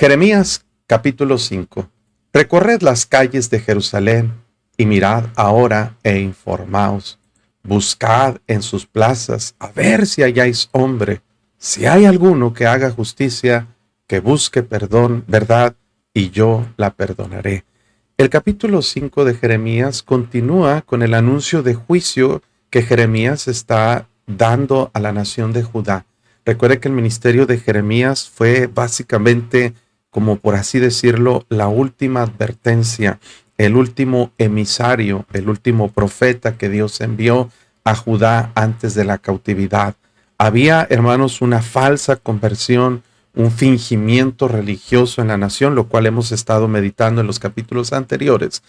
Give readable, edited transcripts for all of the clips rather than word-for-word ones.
Jeremías capítulo 5. Recorred las calles de Jerusalén y mirad ahora e informaos. Buscad en sus plazas a ver si halláis hombre, si hay alguno que haga justicia, que busque perdón, verdad, y yo la perdonaré. El capítulo 5 de Jeremías continúa con el anuncio de juicio que Jeremías está dando a la nación de Judá. Recuerde que el ministerio de Jeremías fue básicamente, como por así decirlo, la última advertencia, el último emisario, el último profeta que Dios envió a Judá antes de la cautividad. Había, hermanos, una falsa conversión, un fingimiento religioso en la nación, lo cual hemos estado meditando en los capítulos anteriores.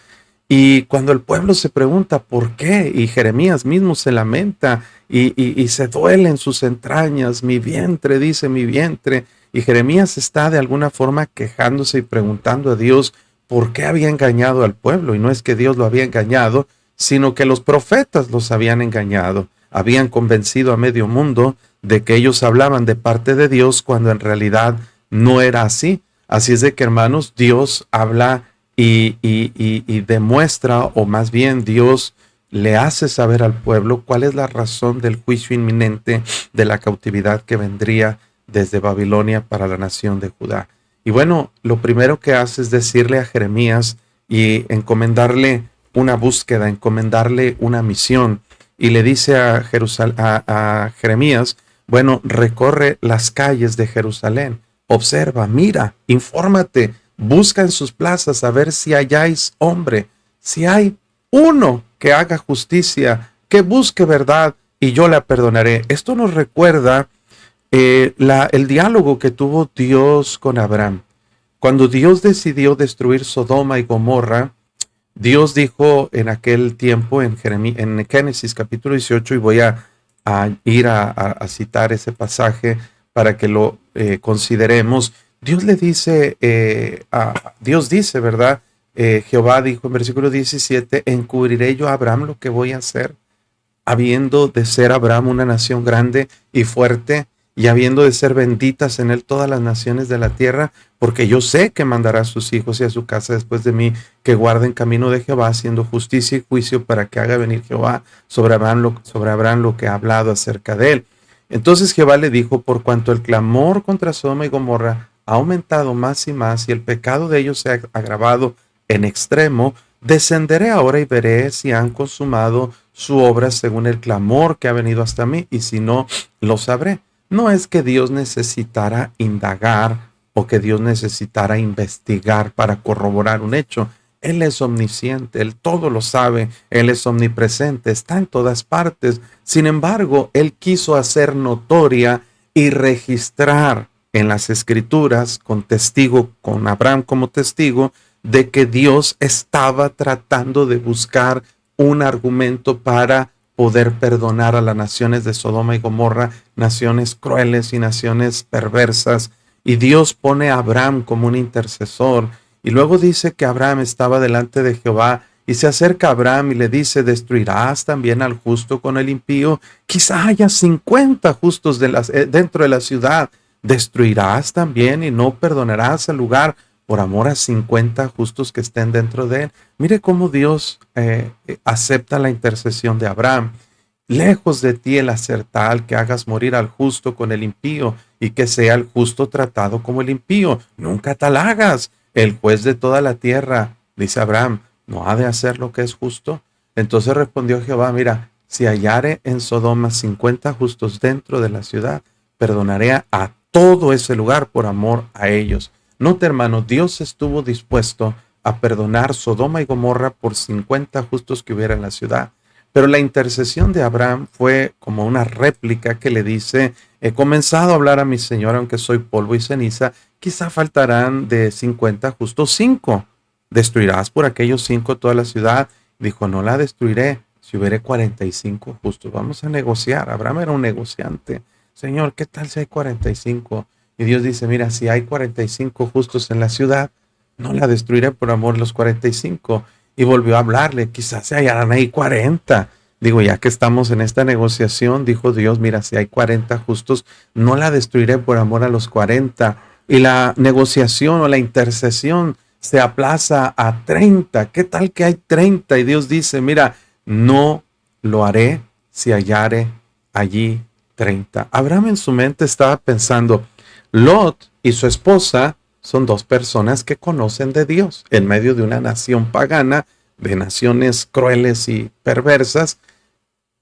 Y cuando el pueblo se pregunta por qué, y Jeremías mismo se lamenta y se duele en sus entrañas, mi vientre, dice mi vientre, y Jeremías está de alguna forma quejándose y preguntando a Dios por qué había engañado al pueblo. Y no es que Dios lo había engañado, sino que los profetas los habían engañado. Habían convencido a medio mundo de que ellos hablaban de parte de Dios cuando en realidad no era así. Así es de que, hermanos, Dios habla y demuestra, o más bien Dios le hace saber al pueblo cuál es la razón del juicio inminente de la cautividad que vendría desde Babilonia para la nación de Judá. Y bueno, lo primero que hace es decirle a Jeremías y encomendarle una búsqueda, encomendarle una misión. Y le dice a Jeremías, bueno, recorre las calles de Jerusalén, observa, mira, infórmate, busca en sus plazas a ver si halláis hombre, si hay uno que haga justicia, que busque verdad, y yo la perdonaré. Esto nos recuerda el diálogo que tuvo Dios con Abraham. Cuando Dios decidió destruir Sodoma y Gomorra, Dios dijo en aquel tiempo en Génesis capítulo 18, y voy a ir a citar ese pasaje para que lo consideremos. Dios le dice, Dios dice, ¿verdad? Jehová dijo en versículo 17, encubriré yo a Abraham lo que voy a hacer, habiendo de ser Abraham una nación grande y fuerte, y habiendo de ser benditas en él todas las naciones de la tierra, porque yo sé que mandará a sus hijos y a su casa después de mí, que guarden camino de Jehová, haciendo justicia y juicio, para que haga venir Jehová sobre Abraham lo que ha hablado acerca de él. Entonces Jehová le dijo, por cuanto el clamor contra Sodoma y Gomorra ha aumentado más y más, y el pecado de ellos se ha agravado en extremo, descenderé ahora y veré si han consumado su obra según el clamor que ha venido hasta mí, y si no, lo sabré. No es que Dios necesitara indagar o que Dios necesitara investigar para corroborar un hecho. Él es omnisciente, Él todo lo sabe, Él es omnipresente, está en todas partes. Sin embargo, Él quiso hacer notoria y registrar en las Escrituras, con Abraham como testigo, de que Dios estaba tratando de buscar un argumento para poder perdonar a las naciones de Sodoma y Gomorra, naciones crueles y naciones perversas. Y Dios pone a Abraham como un intercesor. Y luego dice que Abraham estaba delante de Jehová, y se acerca a Abraham y le dice, ¿destruirás también al justo con el impío? Quizá haya 50 justos dentro de la ciudad. ¿Destruirás también y no perdonarás el lugar por amor a 50 justos que estén dentro de él? Mire cómo Dios acepta la intercesión de Abraham. Lejos de ti el hacer tal que hagas morir al justo con el impío, y que sea el justo tratado como el impío. Nunca tal hagas. El juez de toda la tierra, dice Abraham, ¿no ha de hacer lo que es justo? Entonces respondió Jehová, mira, si hallare en Sodoma 50 justos dentro de la ciudad, perdonaré a todo ese lugar por amor a ellos. Note, hermano, Dios estuvo dispuesto a perdonar Sodoma y Gomorra por 50 justos que hubiera en la ciudad. Pero la intercesión de Abraham fue como una réplica que le dice, he comenzado a hablar a mi Señor, aunque soy polvo y ceniza, quizá faltarán de 50 justos 5. ¿Destruirás por aquellos 5 toda la ciudad? Dijo, no la destruiré si hubiere 45 justos. Vamos a negociar. Abraham era un negociante. Señor, ¿qué tal si hay 45? Y Dios dice, mira, si hay 45 justos en la ciudad, no la destruiré por amor de los 45. Y volvió a hablarle, quizás se hallarán ahí 40. Digo, ya que estamos en esta negociación, dijo Dios, mira, si hay 40 justos, no la destruiré por amor a los 40. y la negociación o la intercesión se aplaza a 30. ¿Qué tal que hay 30? Y Dios dice, mira, no lo haré si hallare allí 30. Abraham en su mente estaba pensando, Lot y su esposa son dos personas que conocen de Dios en medio de una nación pagana, de naciones crueles y perversas.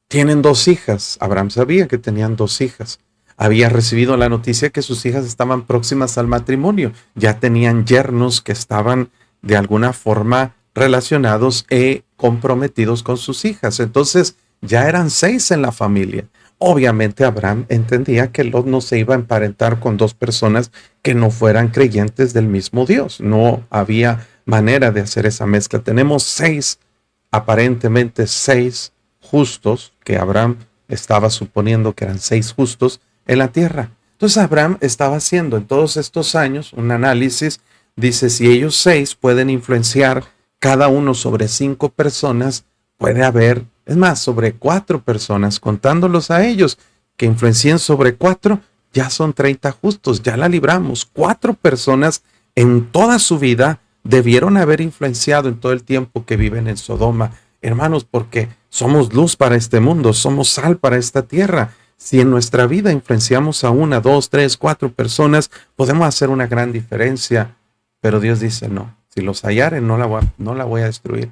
Tienen dos hijas. Abraham sabía que tenían dos hijas. Había recibido la noticia que sus hijas estaban próximas al matrimonio. Ya tenían yernos que estaban de alguna forma relacionados e comprometidos con sus hijas. Entonces ya eran 6 en la familia. Obviamente Abraham entendía que Lot no se iba a emparentar con dos personas que no fueran creyentes del mismo Dios. No había manera de hacer esa mezcla. Tenemos 6, aparentemente 6 justos, que Abraham estaba suponiendo que eran 6 justos en la tierra. Entonces Abraham estaba haciendo en todos estos años un análisis. Dice, si ellos 6 pueden influenciar cada uno sobre 5 personas, puede haber, es más, sobre 4 personas, contándolos a ellos, que influencien sobre 4, ya son 30 justos, ya la libramos. 4 personas en toda su vida debieron haber influenciado en todo el tiempo que viven en Sodoma. Hermanos, porque somos luz para este mundo, somos sal para esta tierra. Si en nuestra vida influenciamos a 1, 2, 3, 4 personas, podemos hacer una gran diferencia. Pero Dios dice, no, si los hallaren no la voy a destruir.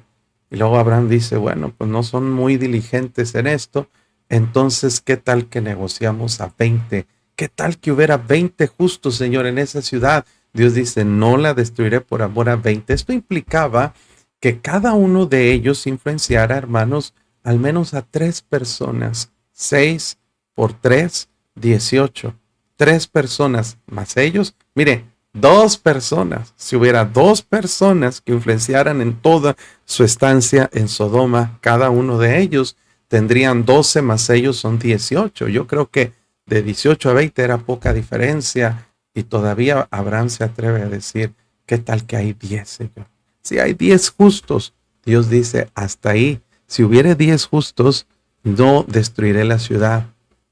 Y luego Abraham dice, bueno, pues no son muy diligentes en esto, entonces, ¿qué tal que negociamos a 20? ¿Qué tal que hubiera 20 justos, Señor, en esa ciudad? Dios dice, no la destruiré por amor a 20. Esto implicaba que cada uno de ellos influenciara, hermanos, al menos a 3 personas. 6 por 3, 18. 3 personas más ellos. Mire, 2 personas. Si hubiera 2 personas que influenciaran en toda su estancia en Sodoma, cada uno de ellos tendrían 12 más ellos son 18. Yo creo que de 18 a 20 era poca diferencia y todavía Abraham se atreve a decir, ¿qué tal que hay 10, Señor? Si hay 10 justos, Dios dice, hasta ahí. Si hubiere 10 justos, no destruiré la ciudad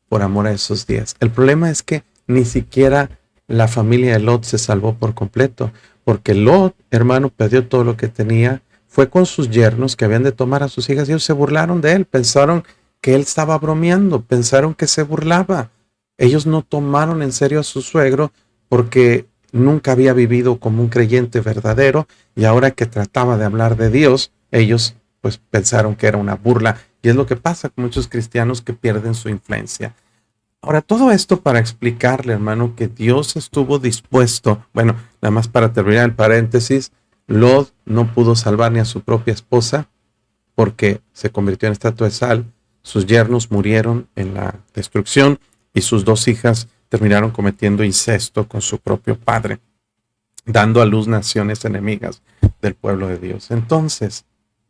por amor a esos 10. El problema es que ni siquiera la familia de Lot se salvó por completo, porque Lot, hermano, perdió todo lo que tenía, fue con sus yernos que habían de tomar a sus hijas y ellos se burlaron de él, pensaron que él estaba bromeando, pensaron que se burlaba. Ellos no tomaron en serio a su suegro porque nunca había vivido como un creyente verdadero y ahora que trataba de hablar de Dios, ellos pues pensaron que era una burla. Y es lo que pasa con muchos cristianos que pierden su influencia. Ahora, todo esto para explicarle, hermano, que Dios estuvo dispuesto. Bueno, nada más para terminar el paréntesis, Lot no pudo salvar ni a su propia esposa porque se convirtió en estatua de sal. Sus yernos murieron en la destrucción y sus 2 hijas terminaron cometiendo incesto con su propio padre, dando a luz naciones enemigas del pueblo de Dios. Entonces,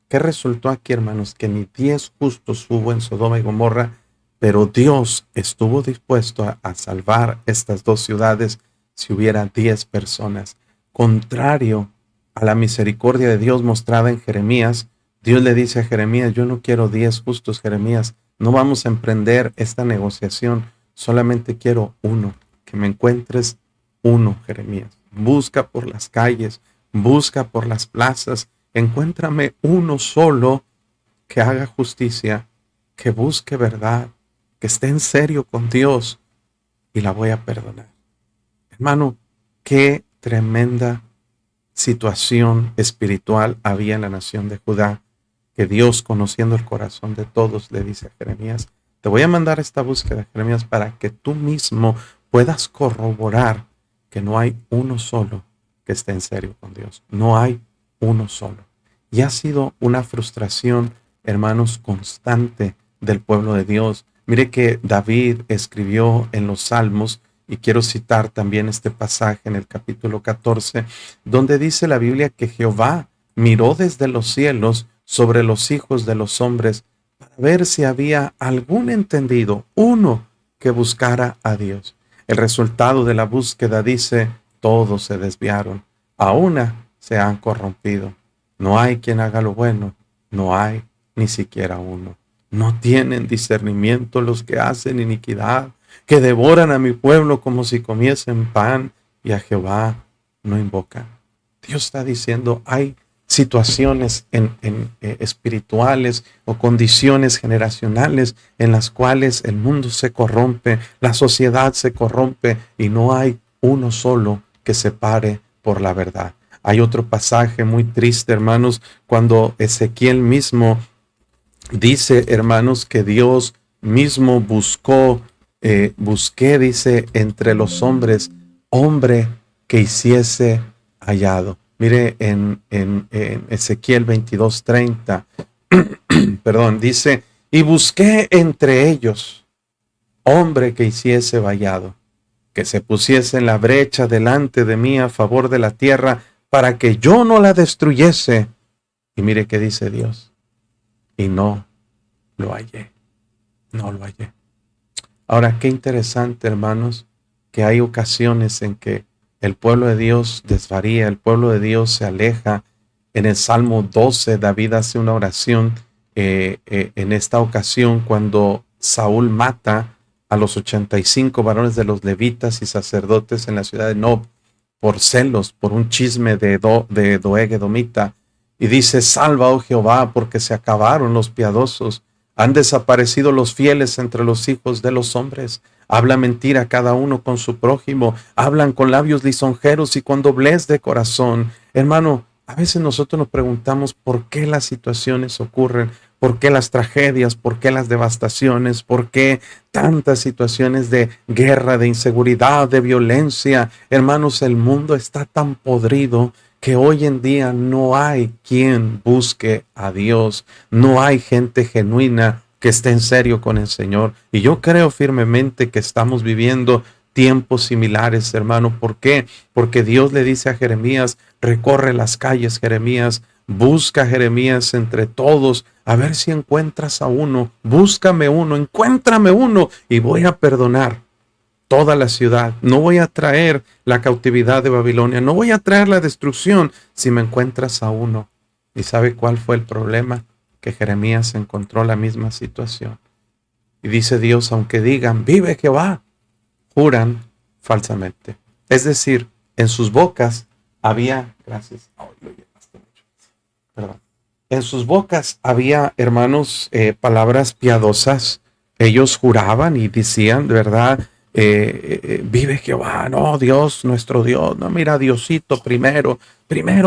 ¿qué resultó aquí, hermanos? Que ni 10 justos hubo en Sodoma y Gomorra, pero Dios estuvo dispuesto a salvar estas 2 ciudades si hubiera 10 personas. Contrario a la misericordia de Dios mostrada en Jeremías, Dios le dice a Jeremías, yo no quiero 10 justos, Jeremías, no vamos a emprender esta negociación, solamente quiero 1, que me encuentres 1, Jeremías. Busca por las calles, busca por las plazas, encuéntrame 1 solo que haga justicia, que busque verdad, que esté en serio con Dios y la voy a perdonar. Hermano, qué tremenda situación espiritual había en la nación de Judá, que Dios, conociendo el corazón de todos, le dice a Jeremías, te voy a mandar esta búsqueda, Jeremías, para que tú mismo puedas corroborar que no hay 1 solo que esté en serio con Dios. No hay 1 solo. Y ha sido una frustración, hermanos, constante del pueblo de Dios. Mire que David escribió en los Salmos, y quiero citar también este pasaje en el capítulo 14, donde dice la Biblia que Jehová miró desde los cielos sobre los hijos de los hombres para ver si había algún entendido, 1 que buscara a Dios. El resultado de la búsqueda dice, todos se desviaron, a una se han corrompido. No hay quien haga lo bueno, no hay ni siquiera uno. No tienen discernimiento los que hacen iniquidad, que devoran a mi pueblo como si comiesen pan y a Jehová no invocan. Dios está diciendo, hay situaciones espirituales o condiciones generacionales en las cuales el mundo se corrompe, la sociedad se corrompe y no hay uno solo que se pare por la verdad. Hay otro pasaje muy triste, hermanos, cuando Ezequiel mismo dice, hermanos, que Dios mismo busqué, dice, entre los hombres, hombre que hiciese hallado. Mire en Ezequiel 22:30, perdón, dice, y busqué entre ellos hombre que hiciese hallado, que se pusiese en la brecha delante de mí a favor de la tierra, para que yo no la destruyese. Y mire qué dice Dios, y no lo hallé, no lo hallé. Ahora, qué interesante, hermanos, que hay ocasiones en que el pueblo de Dios desvaría, el pueblo de Dios se aleja. En el Salmo 12, David hace una oración en esta ocasión cuando Saúl mata a los 85 varones de los levitas y sacerdotes en la ciudad de Nob por celos, por un chisme de Doeg edomita. Y dice, salva, oh Jehová, porque se acabaron los piadosos. Han desaparecido los fieles entre los hijos de los hombres. Habla mentira cada uno con su prójimo. Hablan con labios lisonjeros y con doblez de corazón. Hermano, a veces nosotros nos preguntamos por qué las situaciones ocurren, por qué las tragedias, por qué las devastaciones, por qué tantas situaciones de guerra, de inseguridad, de violencia. Hermanos, el mundo está tan podrido que hoy en día no hay quien busque a Dios, no hay gente genuina que esté en serio con el Señor. Y yo creo firmemente que estamos viviendo tiempos similares, hermano. ¿Por qué? Porque Dios le dice a Jeremías, recorre las calles, Jeremías, busca, Jeremías, entre todos, a ver si encuentras a uno, búscame uno, encuéntrame uno y voy a perdonar toda la ciudad. No voy a traer la cautividad de Babilonia, no voy a traer la destrucción si me encuentras a uno. ¿Y sabe cuál fue el problema? Que Jeremías encontró la misma situación. Y dice Dios, aunque digan, vive Jehová, juran falsamente. Es decir, en sus bocas había, gracias, perdón. En sus bocas había, hermanos, palabras piadosas. Ellos juraban y decían, de verdad, vive Jehová, no, Dios, nuestro Dios, no, mira, Diosito primero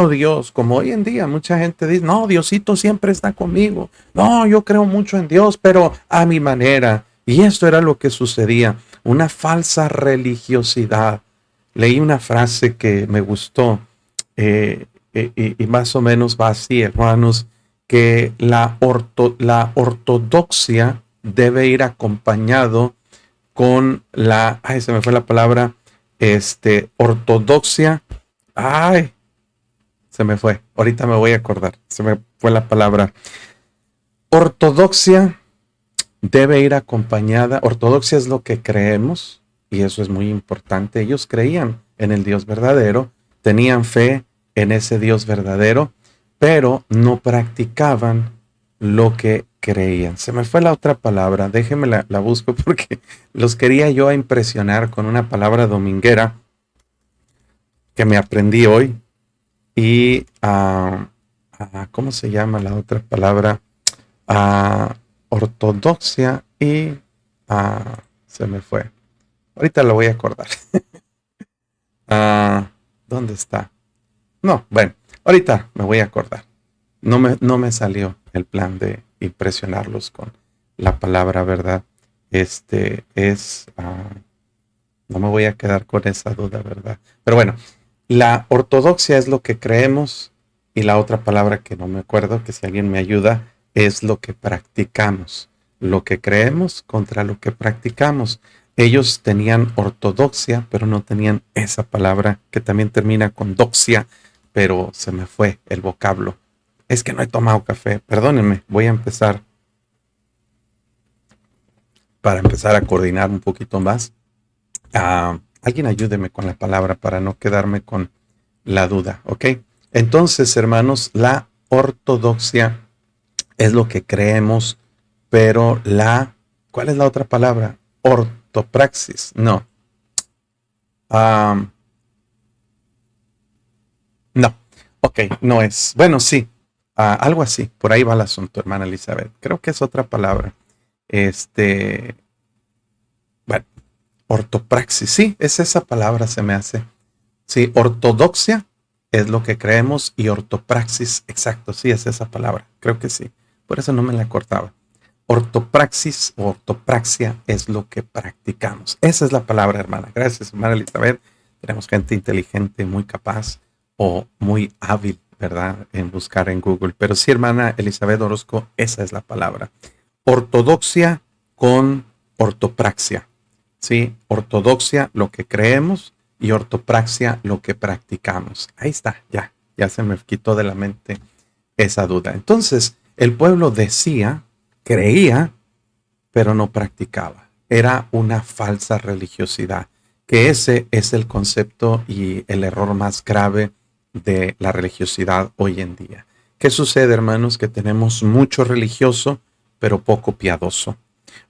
Dios, como hoy en día mucha gente dice, no, Diosito siempre está conmigo, no, yo creo mucho en Dios, pero a mi manera. Y esto era lo que sucedía, una falsa religiosidad. Leí una frase que me gustó, y más o menos va así, hermanos, que la ortodoxia debe ir acompañado con se me fue la palabra, ortodoxia, se me fue, ahorita me voy a acordar, se me fue la palabra. Ortodoxia debe ir acompañada, ortodoxia es lo que creemos, y eso es muy importante. Ellos creían en el Dios verdadero, tenían fe en ese Dios verdadero, pero no practicaban lo que creían. Se me fue la otra palabra, déjenme la busco porque los quería yo impresionar con una palabra dominguera que me aprendí hoy. Y, ¿cómo se llama la otra palabra? Ortodoxia y, se me fue. Ahorita lo voy a acordar. ¿Dónde está? No, bueno, ahorita me voy a acordar. No me salió el plan de impresionarlos con la palabra, ¿verdad? No me voy a quedar con esa duda, ¿verdad? Pero bueno, la ortodoxia es lo que creemos y la otra palabra que no me acuerdo, que si alguien me ayuda, es lo que practicamos. Lo que creemos contra lo que practicamos. Ellos tenían ortodoxia, pero no tenían esa palabra que también termina con doxia, pero se me fue el vocablo. Es que no he tomado café. Perdónenme, voy a empezar para empezar a coordinar un poquito más. Alguien ayúdeme con la palabra para no quedarme con la duda, ¿ok? Entonces, hermanos, la ortodoxia es lo que creemos, pero ¿cuál es la otra palabra? Ortopraxis, no. Ok, no es. Bueno, sí, algo así. Por ahí va el asunto, hermana Elizabeth. Creo que es otra palabra. Este, bueno, ortopraxis. Sí, es esa palabra, se me hace. Sí, ortodoxia es lo que creemos y ortopraxis, exacto, sí, es esa palabra. Creo que sí. Por eso no me la cortaba. Ortopraxis o ortopraxia es lo que practicamos. Esa es la palabra, hermana. Gracias, hermana Elizabeth. Tenemos gente inteligente, muy capaz o muy hábil, ¿verdad? En buscar en Google. Pero sí, hermana Elizabeth Orozco, esa es la palabra. Ortodoxia con ortopraxia. ¿Sí? Ortodoxia, lo que creemos, y ortopraxia, lo que practicamos. Ahí está, ya se me quitó de la mente esa duda. Entonces, el pueblo decía, creía, pero no practicaba. Era una falsa religiosidad, que ese es el concepto y el error más grave de la religiosidad hoy en día. ¿Qué sucede, hermanos? Que tenemos mucho religioso, pero poco piadoso.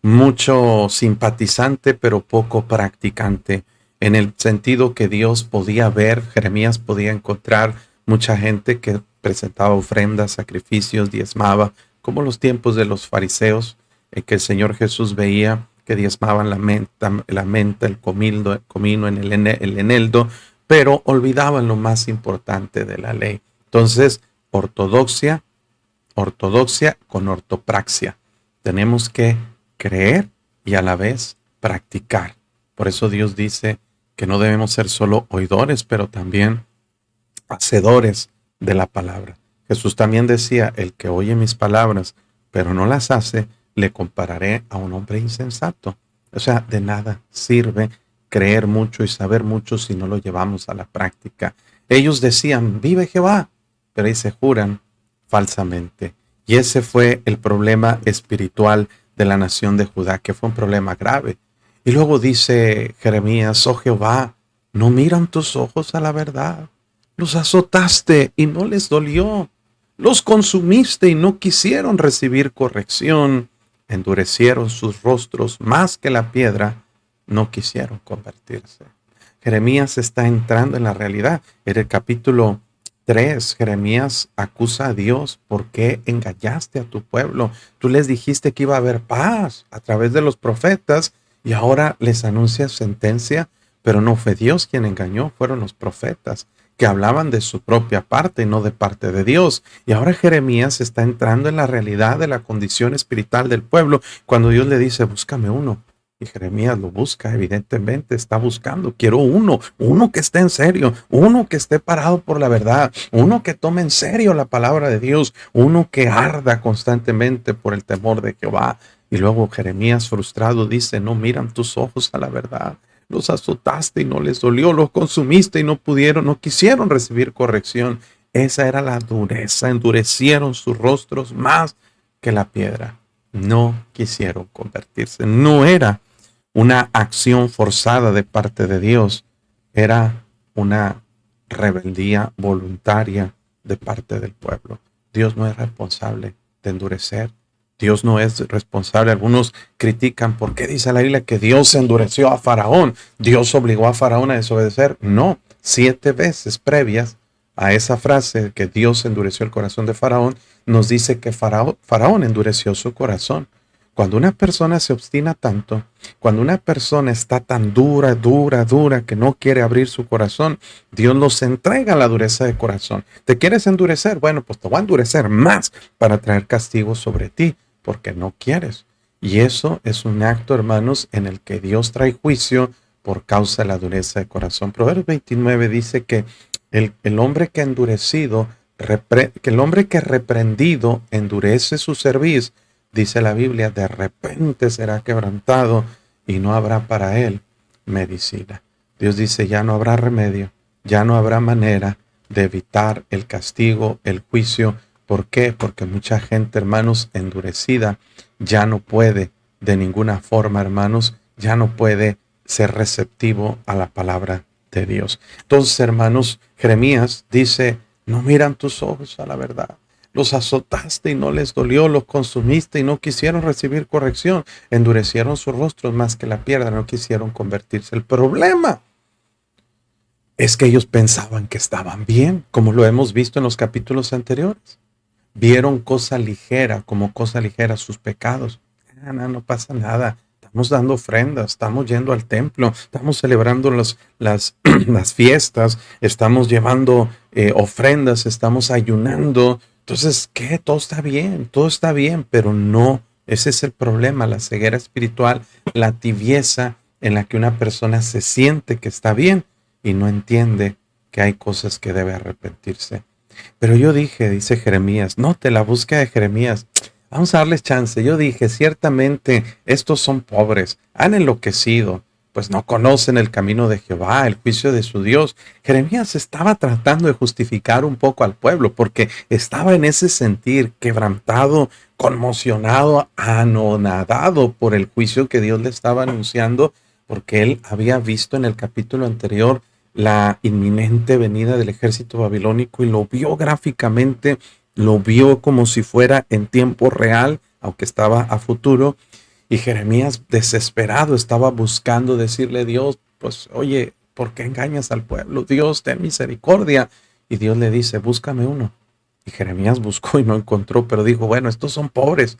Mucho simpatizante, pero poco practicante. En el sentido que Dios podía ver, Jeremías podía encontrar mucha gente que presentaba ofrendas, sacrificios, diezmaba, como los tiempos de los fariseos, que el Señor Jesús veía que diezmaban la menta, el comino, el eneldo, pero olvidaban lo más importante de la ley. Entonces, ortodoxia, ortodoxia con ortopraxia. Tenemos que creer y a la vez practicar. Por eso Dios dice que no debemos ser solo oidores, pero también hacedores de la palabra. Jesús también decía, el que oye mis palabras, pero no las hace, le compararé a un hombre insensato. O sea, de nada sirve creer mucho y saber mucho si no lo llevamos a la práctica. Ellos decían, vive Jehová, pero ahí se juran falsamente. Y ese fue el problema espiritual de la nación de Judá, que fue un problema grave. Y luego dice Jeremías, oh Jehová, ¿no miran tus ojos a la verdad? Los azotaste y no les dolió. Los consumiste y no quisieron recibir corrección. Endurecieron sus rostros más que la piedra. No quisieron convertirse. Jeremías está entrando en la realidad. En el capítulo 3, Jeremías acusa a Dios. ¿Por qué engañaste a tu pueblo? Tú les dijiste que iba a haber paz a través de los profetas y ahora les anuncias sentencia. Pero no fue Dios quien engañó, fueron los profetas, que hablaban de su propia parte y no de parte de Dios. Y ahora Jeremías está entrando en la realidad de la condición espiritual del pueblo cuando Dios le dice, búscame uno. Y Jeremías lo busca, evidentemente está buscando, quiero uno que esté en serio, uno que esté parado por la verdad, uno que tome en serio la palabra de Dios, uno que arda constantemente por el temor de Jehová. Y luego Jeremías frustrado dice, no miran tus ojos a la verdad. Los azotaste y no les dolió, los consumiste y no quisieron recibir corrección. Esa era la dureza, endurecieron sus rostros más que la piedra. No quisieron convertirse. No era una acción forzada de parte de Dios, era una rebeldía voluntaria de parte del pueblo. Dios no es responsable de endurecer. Dios no es responsable. Algunos critican, ¿por qué dice la Biblia que Dios endureció a Faraón? ¿Dios obligó a Faraón a desobedecer? No, 7 veces previas a esa frase que Dios endureció el corazón de Faraón, nos dice que Faraón endureció su corazón. Cuando una persona se obstina tanto, cuando una persona está tan dura, que no quiere abrir su corazón, Dios nos entrega la dureza de corazón. ¿Te quieres endurecer? Bueno, pues te voy a endurecer más para traer castigo sobre ti, porque no quieres. Y eso es un acto, hermanos, en el que Dios trae juicio por causa de la dureza de corazón. Proverbios 29 dice que el hombre que endurecido, que el hombre que reprendido endurece su cerviz, dice la Biblia, de repente será quebrantado y no habrá para él medicina. Dios dice, ya no habrá remedio, ya no habrá manera de evitar el castigo, el juicio. ¿Por qué? Porque mucha gente, hermanos, endurecida, ya no puede de ninguna forma, hermanos, ya no puede ser receptivo a la palabra de Dios. Entonces, hermanos, Jeremías dice, no miran tus ojos a la verdad. Los azotaste y no les dolió, los consumiste y no quisieron recibir corrección. Endurecieron sus rostros más que la piedra, no quisieron convertirse. El problema Es que ellos pensaban que estaban bien, como lo hemos visto en los capítulos anteriores. Vieron como cosa ligera sus pecados. No, no pasa nada. Estamos dando ofrendas, estamos yendo al templo, estamos celebrando las fiestas, estamos llevando ofrendas, estamos ayunando. Entonces, ¿qué? Todo está bien, pero no. Ese es el problema, la ceguera espiritual, la tibieza en la que una persona se siente que está bien y no entiende que hay cosas que debe arrepentirse. Pero yo dije, dice Jeremías, note la búsqueda de Jeremías, vamos a darles chance. Yo dije, ciertamente estos son pobres, han enloquecido, pues no conocen el camino de Jehová, el juicio de su Dios. Jeremías estaba tratando de justificar un poco al pueblo, porque estaba en ese sentir quebrantado, conmocionado, anonadado por el juicio que Dios le estaba anunciando, porque él había visto en el capítulo anterior la inminente venida del ejército babilónico y lo vio gráficamente, lo vio como si fuera en tiempo real, aunque estaba a futuro. Y Jeremías, desesperado, estaba buscando decirle a Dios, pues oye, ¿por qué engañas al pueblo? Dios, ten misericordia. Y Dios le dice, búscame uno. Y Jeremías buscó y no encontró, pero dijo, bueno, estos son pobres,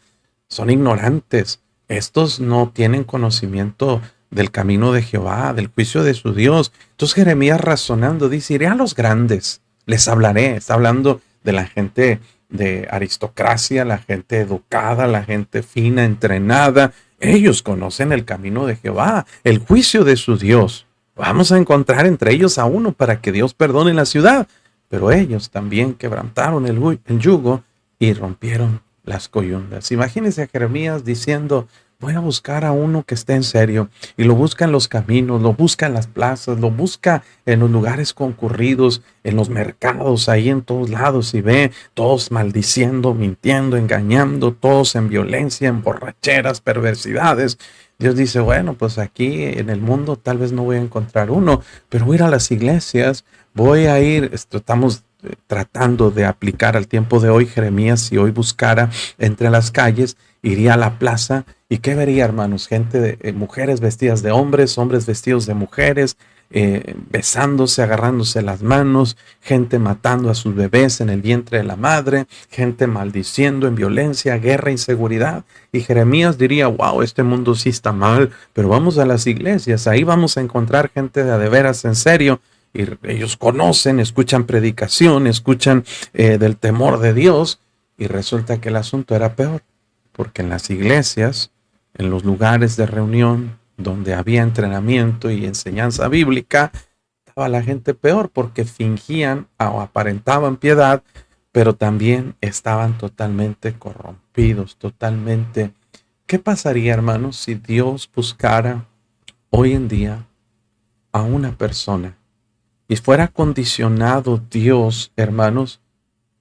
son ignorantes, estos no tienen conocimiento del camino de Jehová, del juicio de su Dios. Entonces Jeremías, razonando, dice, iré a los grandes, les hablaré. Está hablando de la gente de aristocracia, la gente educada, la gente fina, entrenada. Ellos conocen el camino de Jehová, el juicio de su Dios. Vamos a encontrar entre ellos a uno para que Dios perdone la ciudad. Pero ellos también quebrantaron el yugo y rompieron las coyundas. Imagínense a Jeremías diciendo, voy a buscar a uno que esté en serio. Y lo busca en los caminos, lo busca en las plazas, lo busca en los lugares concurridos, en los mercados, ahí en todos lados. Y ve todos maldiciendo, mintiendo, engañando, todos en violencia, en borracheras, perversidades. Dios dice, bueno, pues aquí en el mundo tal vez no voy a encontrar uno, pero voy a ir a las iglesias, voy a ir, estamos tratando de aplicar al tiempo de hoy. Jeremías, si hoy buscara entre las calles, iría a la plaza y ¿qué vería, hermanos? Gente, mujeres vestidas de hombres, hombres vestidos de mujeres, besándose, agarrándose las manos, gente matando a sus bebés en el vientre de la madre, gente maldiciendo en violencia, guerra, inseguridad. Y Jeremías diría, wow, este mundo sí está mal, pero vamos a las iglesias, ahí vamos a encontrar gente de veras en serio. Y ellos conocen, escuchan predicación, escuchan del temor de Dios, y resulta que el asunto era peor, porque en las iglesias, en los lugares de reunión donde había entrenamiento y enseñanza bíblica, estaba la gente peor porque fingían o aparentaban piedad, pero también estaban totalmente corrompidos, totalmente. ¿Qué pasaría, hermanos, si Dios buscara hoy en día a una persona y fuera condicionado Dios, hermanos,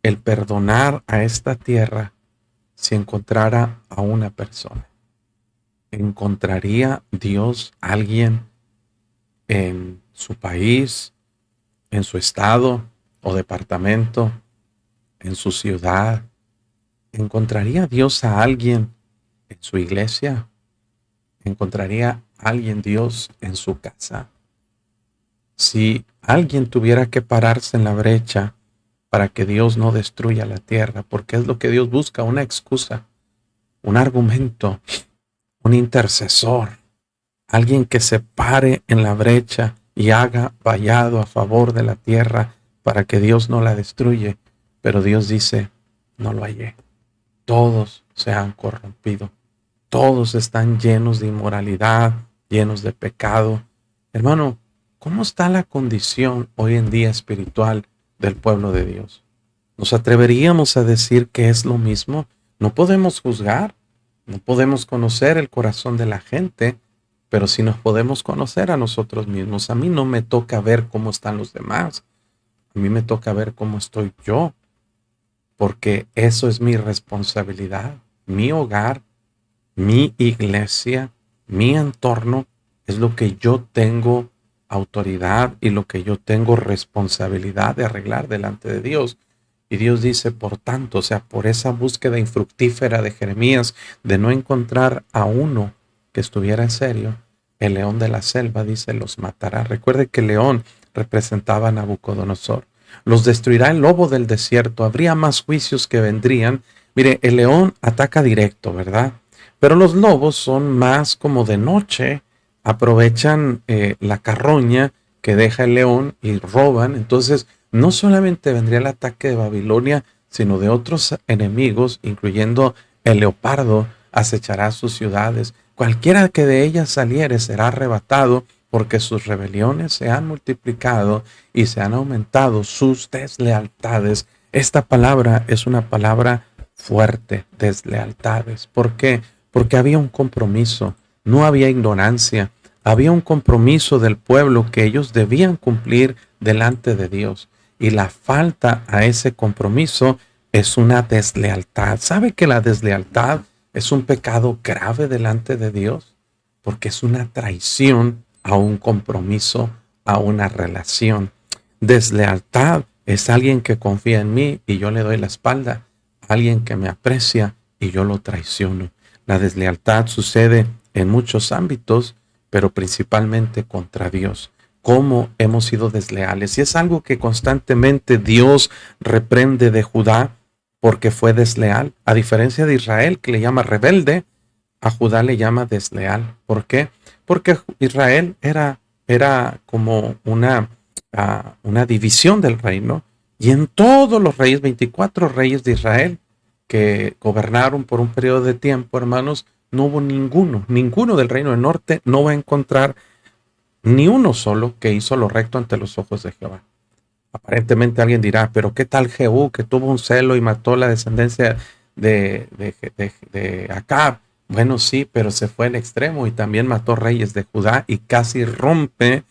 el perdonar a esta tierra si encontrara a una persona? ¿Encontraría Dios a alguien en su país, en su estado o departamento, en su ciudad? ¿Encontraría Dios a alguien en su iglesia? ¿Encontraría a alguien Dios en su casa? Si alguien tuviera que pararse en la brecha para que Dios no destruya la tierra, porque es lo que Dios busca, una excusa, un argumento, un intercesor, alguien que se pare en la brecha y haga vallado a favor de la tierra para que Dios no la destruya. Pero Dios dice, no lo hallé. Todos se han corrompido. Todos están llenos de inmoralidad, llenos de pecado. Hermano, ¿cómo está la condición hoy en día espiritual del pueblo de Dios? ¿Nos atreveríamos a decir que es lo mismo? No podemos juzgar, no podemos conocer el corazón de la gente, pero sí nos podemos conocer a nosotros mismos. A mí no me toca ver cómo están los demás, a mí me toca ver cómo estoy yo, porque eso es mi responsabilidad. Mi hogar, mi iglesia, mi entorno es lo que yo tengo autoridad y lo que yo tengo responsabilidad de arreglar delante de Dios. Y Dios dice, por tanto, o sea, por esa búsqueda infructífera de Jeremías de no encontrar a uno que estuviera en serio, el león de la selva, dice, los matará. Recuerde que el león representaba a Nabucodonosor. Los destruirá el lobo del desierto. Habría más juicios que vendrían. Mire, el león ataca directo, ¿verdad? Pero los lobos son más como de noche, aprovechan la carroña que deja el león y roban. Entonces, no solamente vendría el ataque de Babilonia, sino de otros enemigos, incluyendo el leopardo, acechará sus ciudades. Cualquiera que de ellas saliere será arrebatado, porque sus rebeliones se han multiplicado y se han aumentado sus deslealtades. Esta palabra es una palabra fuerte, deslealtades. ¿Por qué? Porque había un compromiso, no había ignorancia, había un compromiso del pueblo que ellos debían cumplir delante de Dios. Y la falta a ese compromiso es una deslealtad. ¿Sabe que la deslealtad es un pecado grave delante de Dios? Porque es una traición a un compromiso, a una relación. Deslealtad es alguien que confía en mí y yo le doy la espalda. Alguien que me aprecia y yo lo traiciono. La deslealtad sucede en muchos ámbitos, pero principalmente contra Dios. ¿Cómo hemos sido desleales? Y es algo que constantemente Dios reprende de Judá porque fue desleal. A diferencia de Israel, que le llama rebelde, a Judá le llama desleal. ¿Por qué? Porque Israel era como una división del reino. Y en todos los reyes, 24 reyes de Israel, que gobernaron por un periodo de tiempo, hermanos, no hubo ninguno del reino del norte, no va a encontrar ni uno solo que hizo lo recto ante los ojos de Jehová. Aparentemente alguien dirá, pero ¿qué tal Jehú, que tuvo un celo y mató la descendencia de Acab? Bueno, sí, pero se fue al extremo y también mató reyes de Judá y casi rompe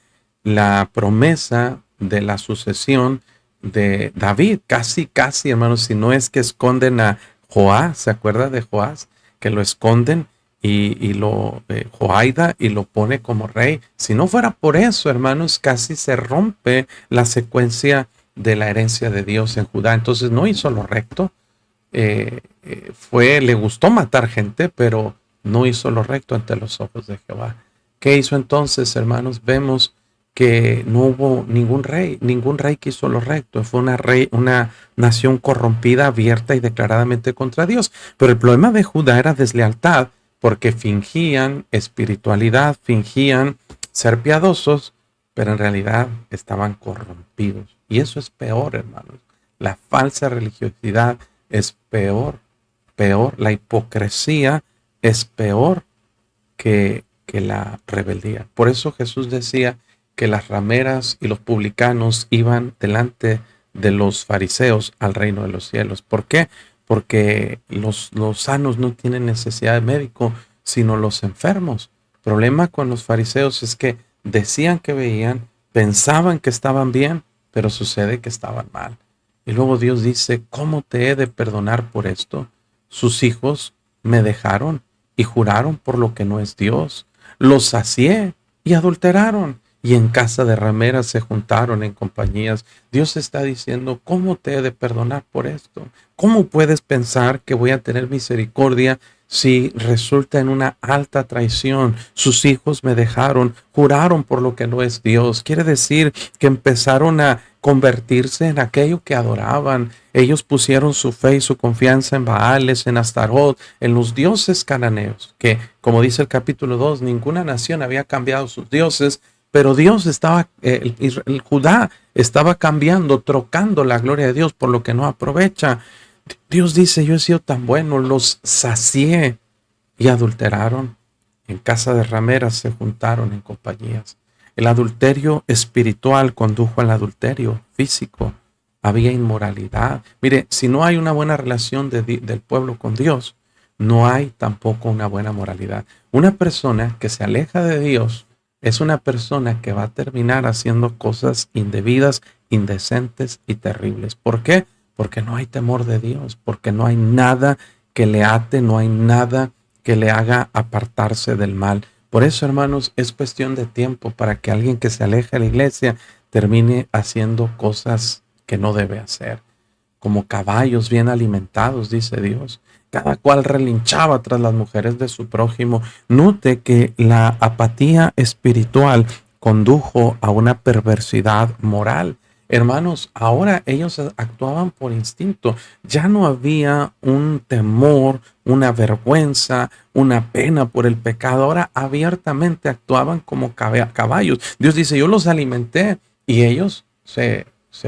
la promesa de la sucesión de David. Casi, hermanos, si no es que esconden a Joás, ¿se acuerda de Joás? Que lo esconden y lo Joaida y lo pone como rey. Si no fuera por eso, hermanos, casi se rompe la secuencia de la herencia de Dios en Judá. Entonces no hizo lo recto. Le gustó matar gente, pero no hizo lo recto ante los ojos de Jehová. ¿Qué hizo entonces, hermanos? Vemos que no hubo ningún rey que hizo lo recto. Fue una nación corrompida, abierta y declaradamente contra Dios. Pero el problema de Judá era deslealtad, porque fingían espiritualidad, fingían ser piadosos, pero en realidad estaban corrompidos. Y eso es peor, hermanos. La falsa religiosidad es peor. La hipocresía es peor que la rebeldía. Por eso Jesús decía que las rameras y los publicanos iban delante de los fariseos al reino de los cielos. ¿Por qué? Porque los sanos no tienen necesidad de médico, sino los enfermos. El problema con los fariseos es que decían que veían, pensaban que estaban bien, pero sucede que estaban mal. Y luego Dios dice, ¿cómo te he de perdonar por esto? Sus hijos me dejaron y juraron por lo que no es Dios. Los sacié y adulteraron. Y en casa de rameras se juntaron en compañías. Dios está diciendo, ¿cómo te he de perdonar por esto? ¿Cómo puedes pensar que voy a tener misericordia si resulta en una alta traición? Sus hijos me dejaron, juraron por lo que no es Dios. Quiere decir que empezaron a convertirse en aquello que adoraban. Ellos pusieron su fe y su confianza en Baales, en Astarot, en los dioses cananeos, que, como dice el capítulo 2, ninguna nación había cambiado sus dioses, pero Dios estaba, el Judá estaba cambiando, trocando la gloria de Dios por lo que no aprovecha. Dios dice, yo he sido tan bueno, los sacié y adulteraron. En casa de rameras se juntaron en compañías. El adulterio espiritual condujo al adulterio físico. Había inmoralidad. Mire, si no hay una buena relación del pueblo con Dios, no hay tampoco una buena moralidad. Una persona que se aleja de Dios es una persona que va a terminar haciendo cosas indebidas, indecentes y terribles. ¿Por qué? Porque no hay temor de Dios, porque no hay nada que le ate, no hay nada que le haga apartarse del mal. Por eso, hermanos, es cuestión de tiempo para que alguien que se aleje de la iglesia termine haciendo cosas que no debe hacer. Como caballos bien alimentados, dice Dios. Cada cual relinchaba tras las mujeres de su prójimo. Note que la apatía espiritual condujo a una perversidad moral. Hermanos, ahora ellos actuaban por instinto. Ya no había un temor, una vergüenza, una pena por el pecado. Ahora abiertamente actuaban como caballos. Dios dice, yo los alimenté y ellos se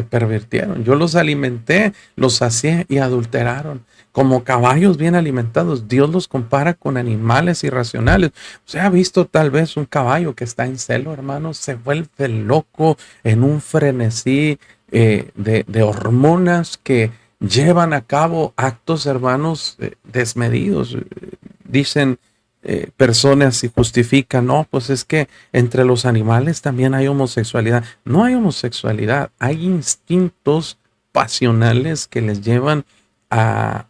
pervirtieron. Yo los alimenté, los sacié y adulteraron. Como caballos bien alimentados, Dios los compara con animales irracionales. ¿Usted ha visto tal vez un caballo que está en celo, hermanos? Se vuelve loco en un frenesí de hormonas que llevan a cabo actos, hermanos, desmedidos. Dicen personas y justifican, no, pues es que entre los animales también hay homosexualidad. No hay homosexualidad, hay instintos pasionales que les llevan a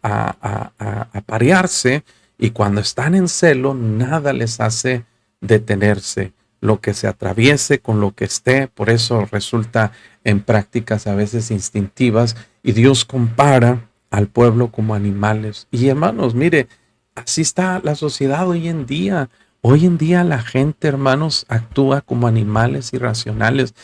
aparearse, y cuando están en celo, nada les hace detenerse. Lo que se atraviese con lo que esté, por eso resulta en prácticas a veces instintivas, y Dios compara al pueblo como animales. Y hermanos, mire, así está la sociedad hoy en día. Hoy en día la gente, hermanos, actúa como animales irracionales.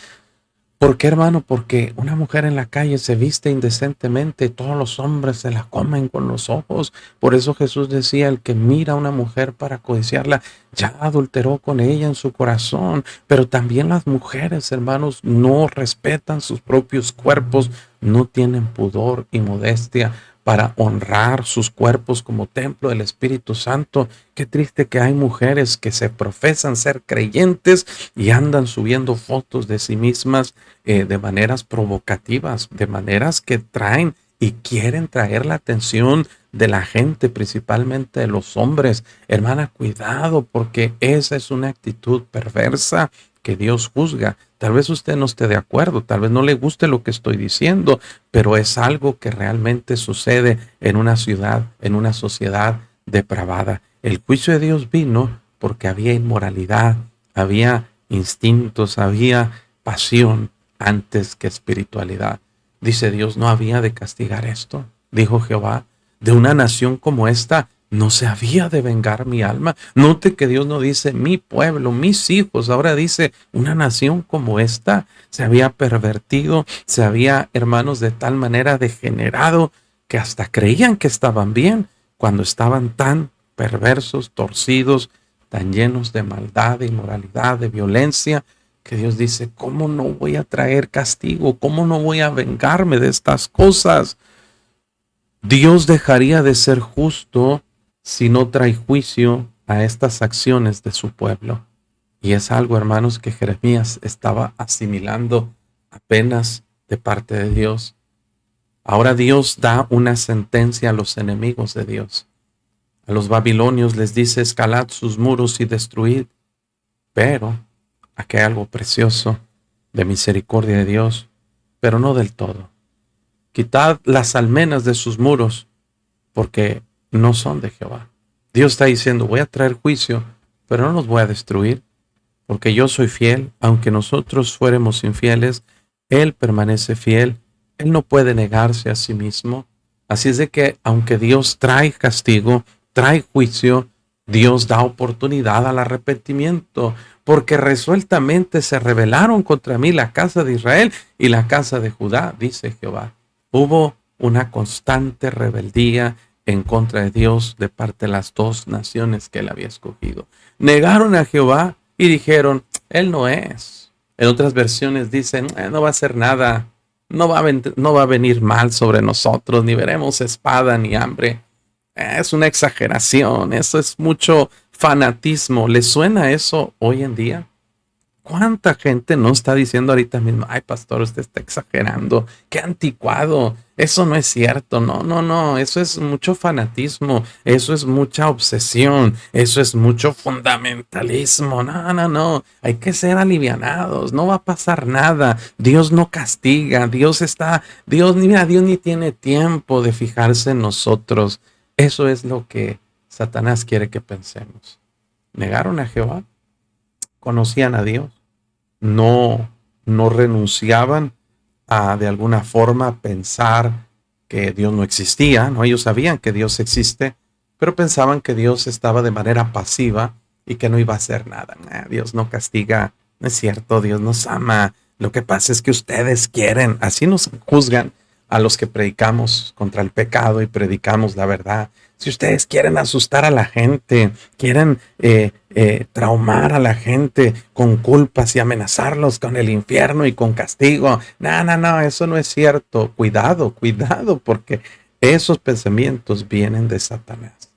¿Por qué, hermano? Porque una mujer en la calle se viste indecentemente, todos los hombres se la comen con los ojos. Por eso Jesús decía, el que mira a una mujer para codiciarla, ya adulteró con ella en su corazón. Pero también las mujeres, hermanos, no respetan sus propios cuerpos, no tienen pudor y modestia para honrar sus cuerpos como templo del Espíritu Santo. Qué triste que hay mujeres que se profesan ser creyentes y andan subiendo fotos de sí mismas de maneras provocativas, de maneras que traen y quieren traer la atención de la gente, principalmente de los hombres. Hermana, cuidado, porque esa es una actitud perversa que Dios juzga. Tal vez usted no esté de acuerdo, tal vez no le guste lo que estoy diciendo, pero es algo que realmente sucede en una ciudad, en una sociedad depravada. El juicio de Dios vino porque había inmoralidad, había instintos, había pasión antes que espiritualidad. Dice Dios, no había de castigar esto, dijo Jehová. De una nación como esta no se había de vengar mi alma. Note que Dios no dice mi pueblo, mis hijos. Ahora dice una nación como esta se había pervertido, se había, hermanos, de tal manera degenerado que hasta creían que estaban bien cuando estaban tan perversos, torcidos, tan llenos de maldad, de inmoralidad, de violencia, que Dios dice, ¿cómo no voy a traer castigo? ¿Cómo no voy a vengarme de estas cosas? Dios dejaría de ser justo si no trae juicio a estas acciones de su pueblo. Y es algo, hermanos, que Jeremías estaba asimilando apenas de parte de Dios. Ahora Dios da una sentencia a los enemigos de Dios. A los babilonios les dice, escalad sus muros y destruid. Pero aquí hay algo precioso de misericordia de Dios, pero no del todo. Quitad las almenas de sus muros, porque no son de Jehová. Dios está diciendo, voy a traer juicio, pero no los voy a destruir, porque yo soy fiel. Aunque nosotros fuéramos infieles, Él permanece fiel. Él no puede negarse a sí mismo. Así es de que, aunque Dios trae castigo, trae juicio, Dios da oportunidad al arrepentimiento, porque resueltamente se rebelaron contra mí la casa de Israel y la casa de Judá, dice Jehová. Hubo una constante rebeldía en contra de Dios de parte de las dos naciones que Él había escogido. Negaron a Jehová y dijeron, Él no es. En otras versiones dicen, no va a hacer nada, no va a venir mal sobre nosotros, ni veremos espada ni hambre. Es una exageración, eso es mucho fanatismo. ¿Les suena eso hoy en día? ¿Cuánta gente no está diciendo ahorita mismo, ay, pastor, usted está exagerando, qué anticuado, eso no es cierto, no, eso es mucho fanatismo, eso es mucha obsesión, eso es mucho fundamentalismo, no, hay que ser alivianados, no va a pasar nada, Dios no castiga, Dios ni tiene tiempo de fijarse en nosotros. Eso es lo que Satanás quiere que pensemos. Negaron a Jehová, conocían a Dios, no renunciaban a de alguna forma pensar que Dios no existía, ¿no? Ellos sabían que Dios existe, pero pensaban que Dios estaba de manera pasiva y que no iba a hacer nada. Dios no castiga No es cierto, Dios nos ama. Lo que pasa es que ustedes quieren, así nos juzgan a los que predicamos contra el pecado y predicamos la verdad. Si ustedes quieren asustar a la gente, quieren traumar a la gente con culpas y amenazarlos con el infierno y con castigo, no, no, no, eso no es cierto. Cuidado, cuidado, porque esos pensamientos vienen de Satanás.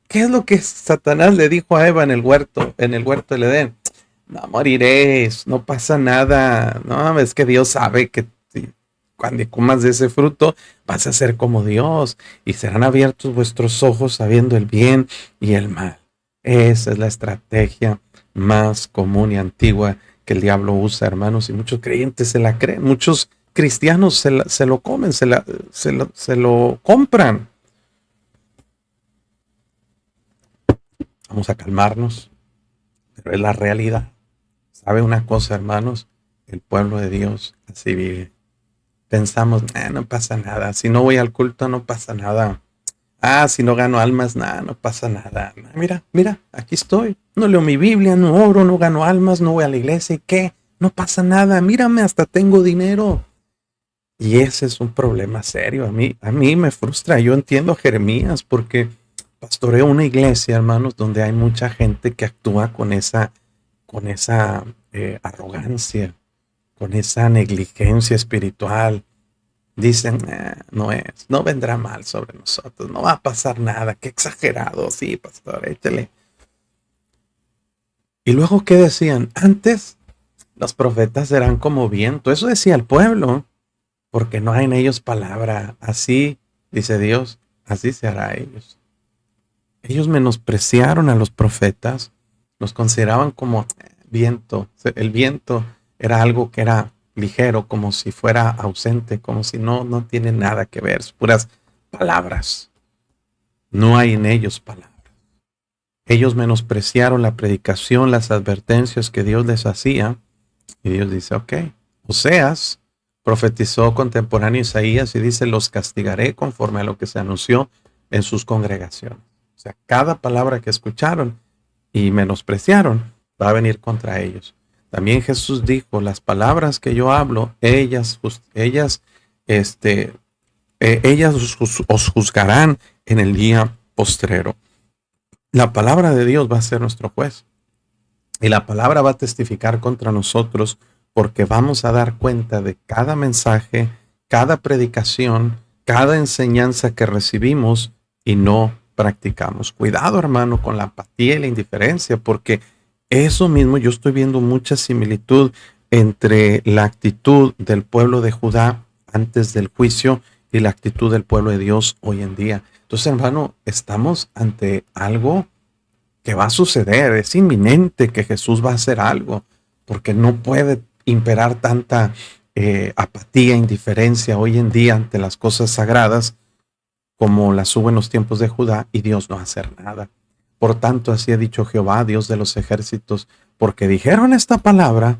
¿Qué es lo que Satanás le dijo a Eva en el huerto del Edén? No moriréis, no pasa nada. No, es que Dios sabe que cuando comas de ese fruto vas a ser como Dios y serán abiertos vuestros ojos sabiendo el bien y el mal. Esa es la estrategia más común y antigua que el diablo usa, hermanos, y muchos creyentes se la creen, muchos cristianos se lo comen, se lo compran. Vamos a calmarnos, pero es la realidad. ¿Sabe una cosa, hermanos? El pueblo de Dios así vive. Pensamos, no pasa nada. Si no voy al culto, no pasa nada. Si no gano almas, no pasa nada. Mira, mira, aquí estoy. No leo mi Biblia, no oro, no gano almas, no voy a la iglesia. ¿Y qué? No pasa nada. Mírame, hasta tengo dinero. Y ese es un problema serio. A mí me frustra. Yo entiendo a Jeremías porque pastoreo una iglesia, hermanos, donde hay mucha gente que actúa con esa arrogancia, con esa negligencia espiritual. Dicen, no vendrá mal sobre nosotros, no va a pasar nada, qué exagerado, sí, pastor, échale. Y luego, ¿qué decían? Antes los profetas eran como viento, eso decía el pueblo, porque no hay en ellos palabra. Así, dice Dios, así se hará a ellos. Ellos menospreciaron a los profetas, los consideraban como viento. El viento era algo que era ligero, como si fuera ausente, como si no tiene nada que ver, puras palabras. No hay en ellos palabras. Ellos menospreciaron la predicación, las advertencias que Dios les hacía, y Dios dice, ok. Oseas profetizó contemporáneo a Isaías y dice, los castigaré conforme a lo que se anunció en sus congregaciones. O sea, cada palabra que escucharon y menospreciaron va a venir contra ellos. También Jesús dijo, las palabras que yo hablo, ellas os juzgarán en el día postrero. La palabra de Dios va a ser nuestro juez. Y la palabra va a testificar contra nosotros porque vamos a dar cuenta de cada mensaje, cada predicación, cada enseñanza que recibimos y no practicamos. Cuidado, hermano, con la apatía y la indiferencia, porque eso mismo yo estoy viendo mucha similitud entre la actitud del pueblo de Judá antes del juicio y la actitud del pueblo de Dios hoy en día. Entonces, hermano, estamos ante algo que va a suceder, es inminente que Jesús va a hacer algo, porque no puede imperar tanta apatía, indiferencia hoy en día ante las cosas sagradas como las hubo en los tiempos de Judá y Dios no va a hacer nada. Por tanto, así ha dicho Jehová, Dios de los ejércitos, porque dijeron esta palabra,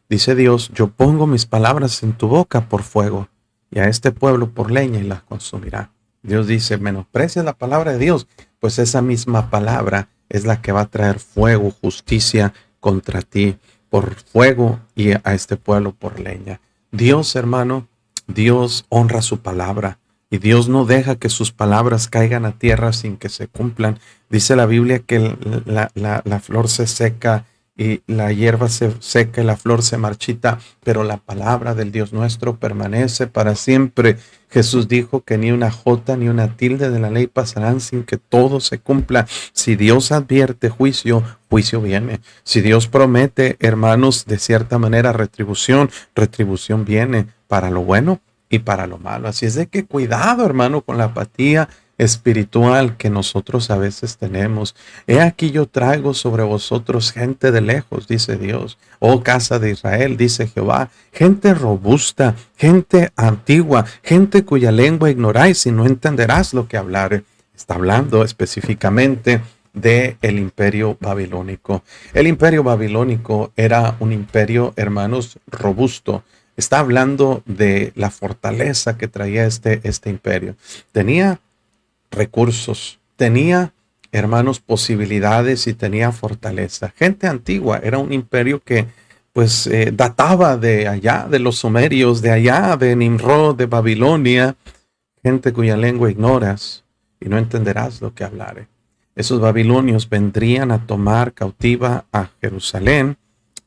dice Dios, yo pongo mis palabras en tu boca por fuego y a este pueblo por leña y las consumirá. Dios dice, menosprecias la palabra de Dios, pues esa misma palabra es la que va a traer fuego, justicia contra ti, por fuego y a este pueblo por leña. Dios, hermano, Dios honra su palabra y Dios no deja que sus palabras caigan a tierra sin que se cumplan. Dice la Biblia que la flor se seca y la hierba se seca y la flor se marchita, pero la palabra del Dios nuestro permanece para siempre. Jesús dijo que ni una jota ni una tilde de la ley pasarán sin que todo se cumpla. Si Dios advierte juicio, juicio viene. Si Dios promete, hermanos, de cierta manera retribución, retribución viene para lo bueno y para lo malo. Así es de que cuidado, hermano, con la apatía espiritual que nosotros a veces tenemos. He aquí yo traigo sobre vosotros gente de lejos, dice Dios. Oh casa de Israel, dice Jehová, gente robusta, gente antigua, gente cuya lengua ignoráis y no entenderás lo que hablare. Está hablando específicamente del imperio babilónico. El imperio babilónico era un imperio, hermanos, robusto. Está hablando de la fortaleza que traía este imperio. Tenía recursos, tenía, hermanos, posibilidades y tenía fortaleza. Gente antigua, era un imperio que databa de allá, de los sumerios, de allá, de Nimrod, de Babilonia, gente cuya lengua ignoras y no entenderás lo que hablare. Esos babilonios vendrían a tomar cautiva a Jerusalén,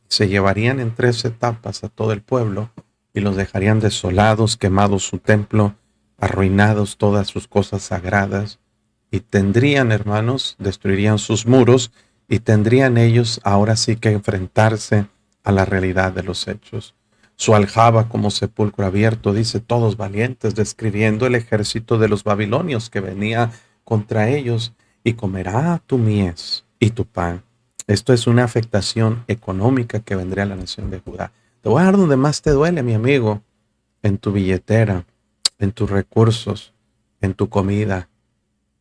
se llevarían en 3 etapas a todo el pueblo y los dejarían desolados, quemados su templo, arruinados todas sus cosas sagradas, y tendrían, hermanos, destruirían sus muros y tendrían ellos ahora sí que enfrentarse a la realidad de los hechos. Su aljaba como sepulcro abierto, dice, todos valientes, describiendo el ejército de los babilonios que venía contra ellos, y comerá tu mies y tu pan. Esto es una afectación económica que vendría a la nación de Judá. Te voy a dar donde más te duele, mi amigo, en tu billetera, en tus recursos, en tu comida.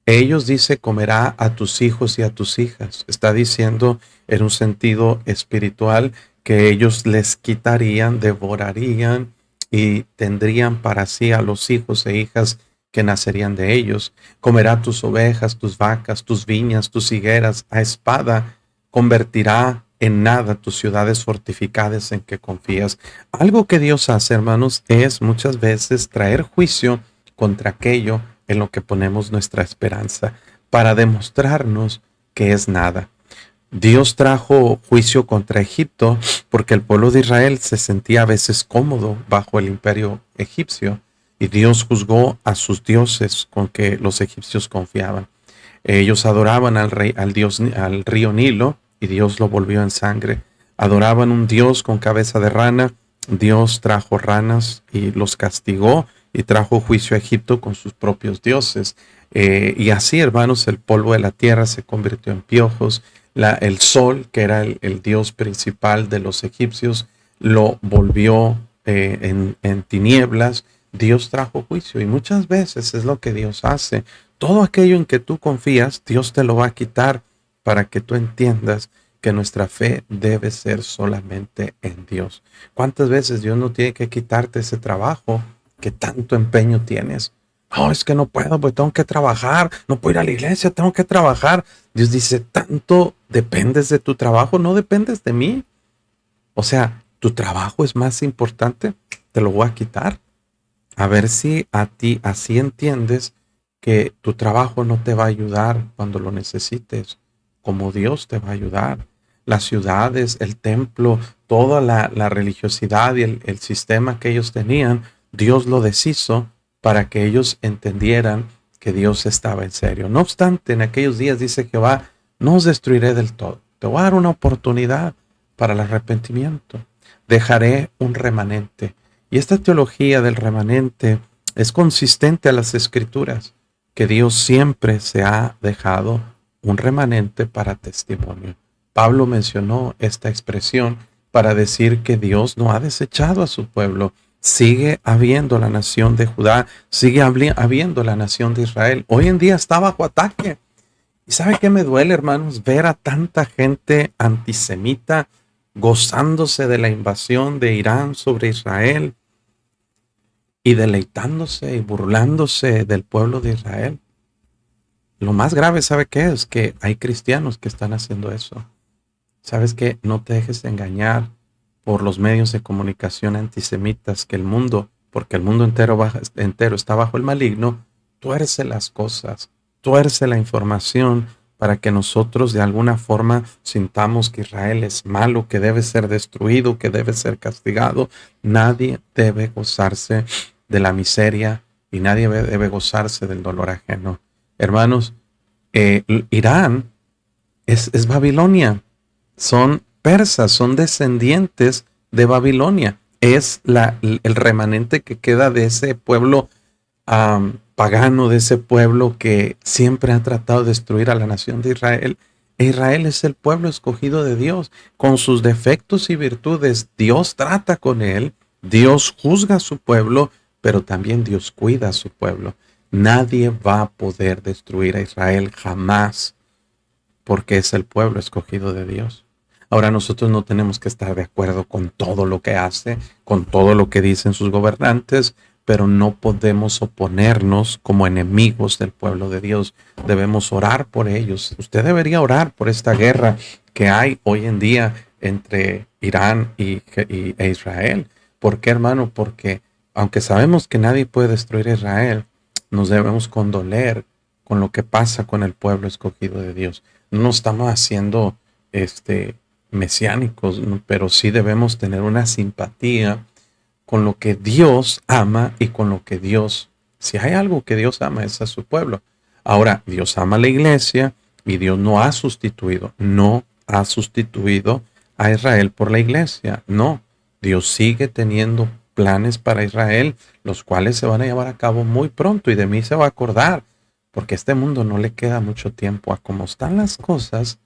Ellos, dice, comerá a tus hijos y a tus hijas. Está diciendo en un sentido espiritual que ellos les quitarían, devorarían y tendrían para sí a los hijos e hijas que nacerían de ellos. Comerá tus ovejas, tus vacas, tus viñas, tus higueras. A espada convertirá en nada tus ciudades fortificadas en que confías. Algo que Dios hace, hermanos, es muchas veces traer juicio contra aquello en lo que ponemos nuestra esperanza, para demostrarnos que es nada. Dios trajo juicio contra Egipto porque el pueblo de Israel se sentía a veces cómodo bajo el imperio egipcio, y Dios juzgó a sus dioses con que los egipcios confiaban. Ellos adoraban al río Nilo, y Dios lo volvió en sangre. Adoraban un Dios con cabeza de rana. Dios trajo ranas y los castigó, y trajo juicio a Egipto con sus propios dioses. Y así, hermanos, el polvo de la tierra se convirtió en piojos. El sol, que era el dios principal de los egipcios, lo volvió en tinieblas. Dios trajo juicio, y muchas veces es lo que Dios hace. Todo aquello en que tú confías, Dios te lo va a quitar para que tú entiendas que nuestra fe debe ser solamente en Dios. ¿Cuántas veces Dios no tiene que quitarte ese trabajo que tanto empeño tienes? No, es que no puedo, pues tengo que trabajar, no puedo ir a la iglesia, tengo que trabajar. Dios dice, ¿tanto dependes de tu trabajo? No dependes de mí. O sea, ¿tu trabajo es más importante? Te lo voy a quitar. A ver si a ti así entiendes que tu trabajo no te va a ayudar cuando lo necesites, como Dios te va a ayudar. Las ciudades, el templo, toda la religiosidad y el sistema que ellos tenían, Dios lo deshizo para que ellos entendieran que Dios estaba en serio. No obstante, en aquellos días dice Jehová, no os destruiré del todo. Te voy a dar una oportunidad para el arrepentimiento. Dejaré un remanente. Y esta teología del remanente es consistente a las Escrituras, que Dios siempre se ha dejado un remanente para testimonio. Pablo mencionó esta expresión para decir que Dios no ha desechado a su pueblo. Sigue habiendo la nación de Judá, sigue habiendo la nación de Israel. Hoy en día está bajo ataque. ¿Y sabe qué me duele, hermanos? Ver a tanta gente antisemita gozándose de la invasión de Irán sobre Israel y deleitándose y burlándose del pueblo de Israel. Lo más grave, ¿sabe qué es? Que hay cristianos que están haciendo eso. ¿Sabes qué? No te dejes engañar por los medios de comunicación antisemitas, que el mundo, porque el mundo entero está bajo el maligno, tuerce las cosas, tuerce la información para que nosotros de alguna forma sintamos que Israel es malo, que debe ser destruido, que debe ser castigado. Nadie debe gozarse de la miseria y nadie debe gozarse del dolor ajeno. Hermanos, Irán es Babilonia. Son persas, son descendientes de Babilonia. Es el remanente que queda de ese pueblo pagano, de ese pueblo que siempre ha tratado de destruir a la nación de Israel. Israel es el pueblo escogido de Dios, con sus defectos y virtudes. Dios trata con él, Dios juzga a su pueblo, pero también Dios cuida a su pueblo. Nadie va a poder destruir a Israel jamás, porque es el pueblo escogido de Dios. Ahora nosotros no tenemos que estar de acuerdo con todo lo que hace, con todo lo que dicen sus gobernantes, pero no podemos oponernos como enemigos del pueblo de Dios. Debemos orar por ellos. Usted debería orar por esta guerra que hay hoy en día entre Irán e Israel. ¿Por qué, hermano? Porque aunque sabemos que nadie puede destruir a Israel, nos debemos condoler con lo que pasa con el pueblo escogido de Dios. No nos estamos haciendo mesiánicos, ¿no? Pero sí debemos tener una simpatía con lo que Dios ama y con lo que Dios, si hay algo que Dios ama, es a su pueblo. Ahora, Dios ama a la iglesia y Dios no ha sustituido a Israel por la iglesia. No, Dios sigue teniendo planes para Israel, los cuales se van a llevar a cabo muy pronto y de mí se va a acordar, porque a este mundo no le queda mucho tiempo. A cómo están las cosas,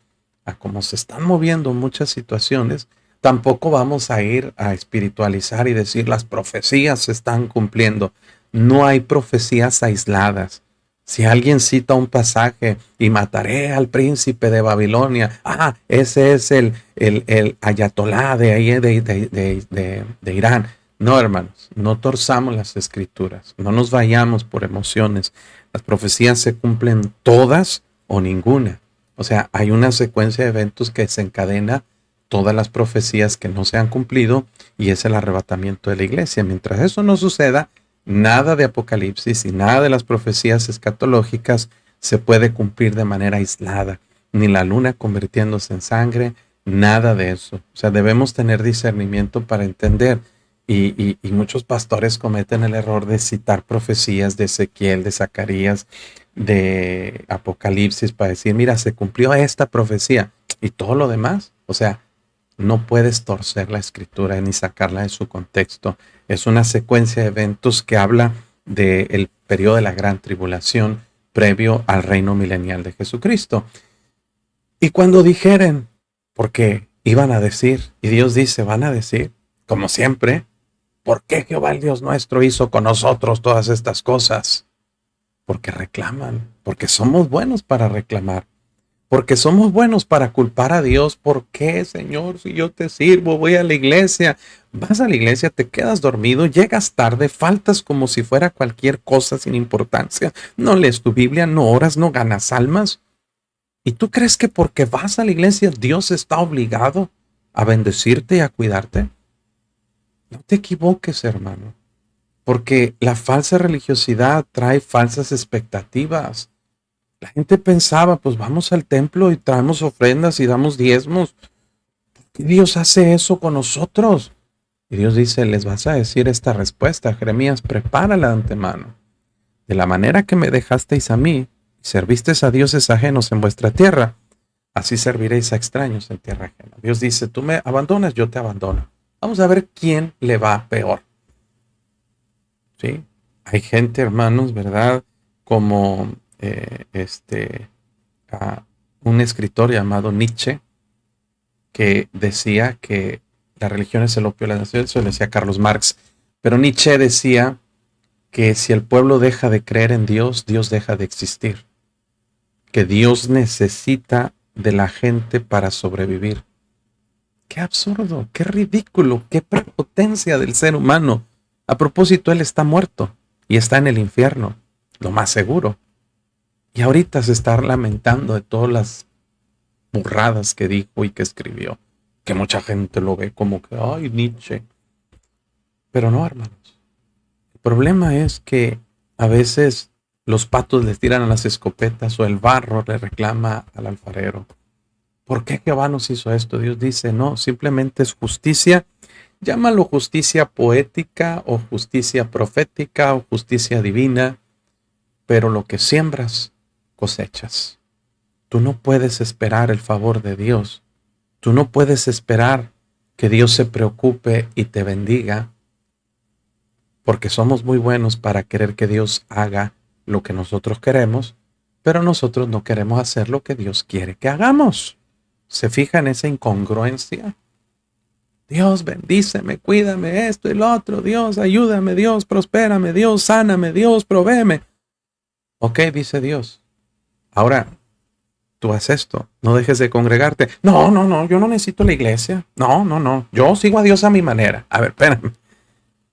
a cómo se están moviendo muchas situaciones, tampoco vamos a ir a espiritualizar y decir las profecías se están cumpliendo. No hay profecías aisladas. Si alguien cita un pasaje y mataré al príncipe de Babilonia, ese es el ayatolá de ahí de Irán. No, hermanos, no torzamos las escrituras, no nos vayamos por emociones. Las profecías se cumplen todas o ninguna. O sea, hay una secuencia de eventos que se encadena todas las profecías que no se han cumplido y es el arrebatamiento de la iglesia. Mientras eso no suceda, nada de Apocalipsis y nada de las profecías escatológicas se puede cumplir de manera aislada, ni la luna convirtiéndose en sangre, nada de eso. O sea, debemos tener discernimiento para entender. Y muchos pastores cometen el error de citar profecías de Ezequiel, de Zacarías, de Apocalipsis para decir, mira, se cumplió esta profecía y todo lo demás. O sea, no puedes torcer la escritura ni sacarla de su contexto. Es una secuencia de eventos que habla del periodo de la gran tribulación previo al reino milenial de Jesucristo. Y cuando dijeren, porque iban a decir, y Dios dice, van a decir, como siempre, ¿por qué Jehová el Dios nuestro hizo con nosotros todas estas cosas? Porque reclaman, porque somos buenos para reclamar. Porque somos buenos para culpar a Dios. ¿Por qué, Señor? Si yo te sirvo, voy a la iglesia. Vas a la iglesia, te quedas dormido, llegas tarde, faltas como si fuera cualquier cosa sin importancia. No lees tu Biblia, no oras, no ganas almas. ¿Y tú crees que porque vas a la iglesia Dios está obligado a bendecirte y a cuidarte? No te equivoques, hermano. Porque la falsa religiosidad trae falsas expectativas. La gente pensaba, pues vamos al templo y traemos ofrendas y damos diezmos. ¿Por qué Dios hace eso con nosotros? Y Dios dice, les vas a decir esta respuesta. Jeremías, prepárala de antemano. De la manera que me dejasteis a mí y servisteis a dioses ajenos en vuestra tierra, así serviréis a extraños en tierra ajena. Dios dice, tú me abandonas, yo te abandono. Vamos a ver quién le va peor. ¿Sí? Hay gente, hermanos, ¿verdad? Como un escritor llamado Nietzsche, que decía que la religión es el opio de la nación, eso lo decía Carlos Marx, pero Nietzsche decía que si el pueblo deja de creer en Dios, Dios deja de existir, que Dios necesita de la gente para sobrevivir. Qué absurdo, qué ridículo, qué prepotencia del ser humano. A propósito, él está muerto y está en el infierno, lo más seguro. Y ahorita se está lamentando de todas las burradas que dijo y que escribió, que mucha gente lo ve como que, ay, Nietzsche. Pero no, hermanos. El problema es que a veces los patos les tiran a las escopetas o el barro le reclama al alfarero. ¿Por qué Jehová nos hizo esto? Dios dice, no, simplemente es justicia. Llámalo justicia poética o justicia profética o justicia divina, pero lo que siembras, cosechas. Tú no puedes esperar el favor de Dios. Tú no puedes esperar que Dios se preocupe y te bendiga, porque somos muy buenos para querer que Dios haga lo que nosotros queremos, pero nosotros no queremos hacer lo que Dios quiere que hagamos. ¿Se fija en esa incongruencia? Dios, bendíceme, cuídame esto y lo otro. Dios, ayúdame. Dios, prospérame. Dios, sáname. Dios, provéeme. Ok, dice Dios. Ahora, tú haces esto. No dejes de congregarte. No, yo no necesito la iglesia. No. Yo sigo a Dios a mi manera. A ver, espérame.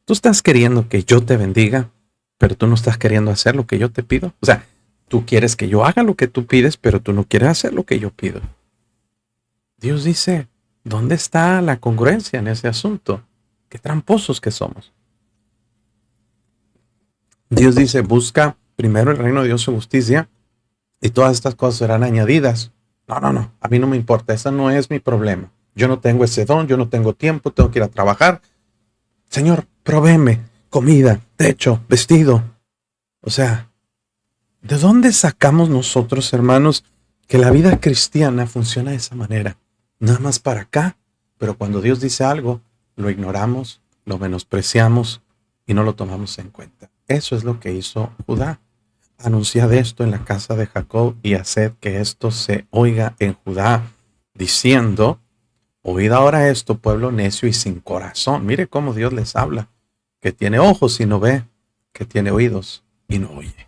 Tú estás queriendo que yo te bendiga, pero tú no estás queriendo hacer lo que yo te pido. O sea, tú quieres que yo haga lo que tú pides, pero tú no quieres hacer lo que yo pido. Dios dice, ¿Dónde está la congruencia en ese asunto? Qué tramposos que somos. Dios dice, busca primero el reino de Dios y su justicia y todas estas cosas serán añadidas. No, no, no, a mí no me importa, ese no es mi problema. Yo no tengo ese don, yo no tengo tiempo, tengo que ir a trabajar. Señor, provéeme comida, techo, vestido. O sea, ¿de dónde sacamos nosotros, hermanos, que la vida cristiana funciona de esa manera? Nada más para acá, pero cuando Dios dice algo, lo ignoramos, lo menospreciamos y no lo tomamos en cuenta. Eso es lo que hizo Judá. Anunciad esto en la casa de Jacob y haced que esto se oiga en Judá, diciendo, oíd ahora esto, pueblo necio y sin corazón. Mire cómo Dios les habla, que tiene ojos y no ve, que tiene oídos y no oye.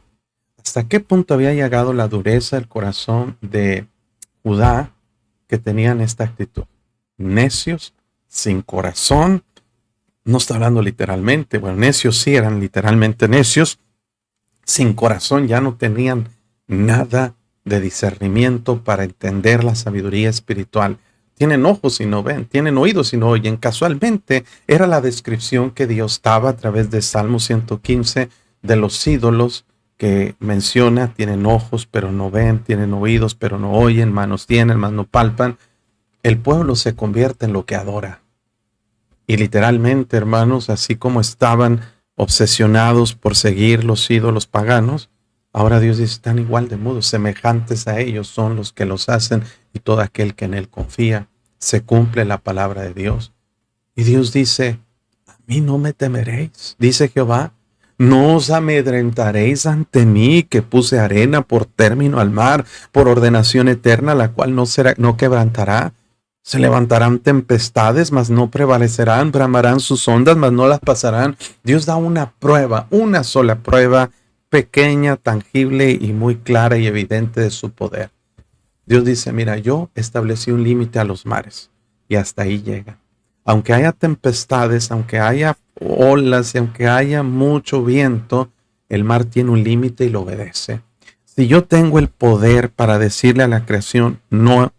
¿Hasta qué punto había llegado la dureza del corazón de Judá que tenían esta actitud? Necios, sin corazón. No está hablando literalmente. Bueno, necios sí eran literalmente necios. Sin corazón, ya no tenían nada de discernimiento para entender la sabiduría espiritual. Tienen ojos y no ven, tienen oídos y no oyen. Casualmente era la descripción que Dios daba a través de Salmo 115 de los ídolos que menciona: tienen ojos pero no ven, tienen oídos pero no oyen, manos tienen, mas no palpan. El pueblo se convierte en lo que adora. Y literalmente, hermanos, así como estaban obsesionados por seguir los ídolos paganos, ahora Dios dice, están igual de mudos, semejantes a ellos son los que los hacen, y todo aquel que en él confía. Se cumple la palabra de Dios. Y Dios dice, a mí no me temeréis, dice Jehová, no os amedrentaréis ante mí, que puse arena por término al mar, por ordenación eterna, la cual no quebrantará. Se levantarán tempestades, mas no prevalecerán, bramarán sus ondas, mas no las pasarán. Dios da una prueba, una sola prueba, pequeña, tangible y muy clara y evidente de su poder. Dios dice, mira, yo establecí un límite a los mares y hasta ahí llega. Aunque haya tempestades, aunque haya olas y aunque haya mucho viento, el mar tiene un límite y lo obedece. Si yo tengo el poder para decirle a la creación no,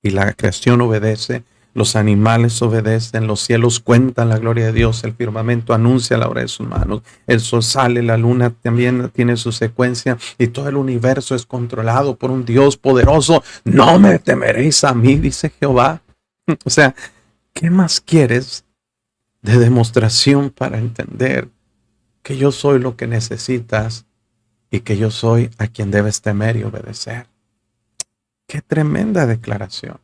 y la creación obedece, los animales obedecen, los cielos cuentan la gloria de Dios, el firmamento anuncia la obra de sus manos, el sol sale, la luna también tiene su secuencia y todo el universo es controlado por un Dios poderoso. No me temeréis a mí, dice Jehová. O sea, ¿qué más quieres de demostración para entender que yo soy lo que necesitas y que yo soy a quien debes temer y obedecer? ¡Qué tremenda declaración!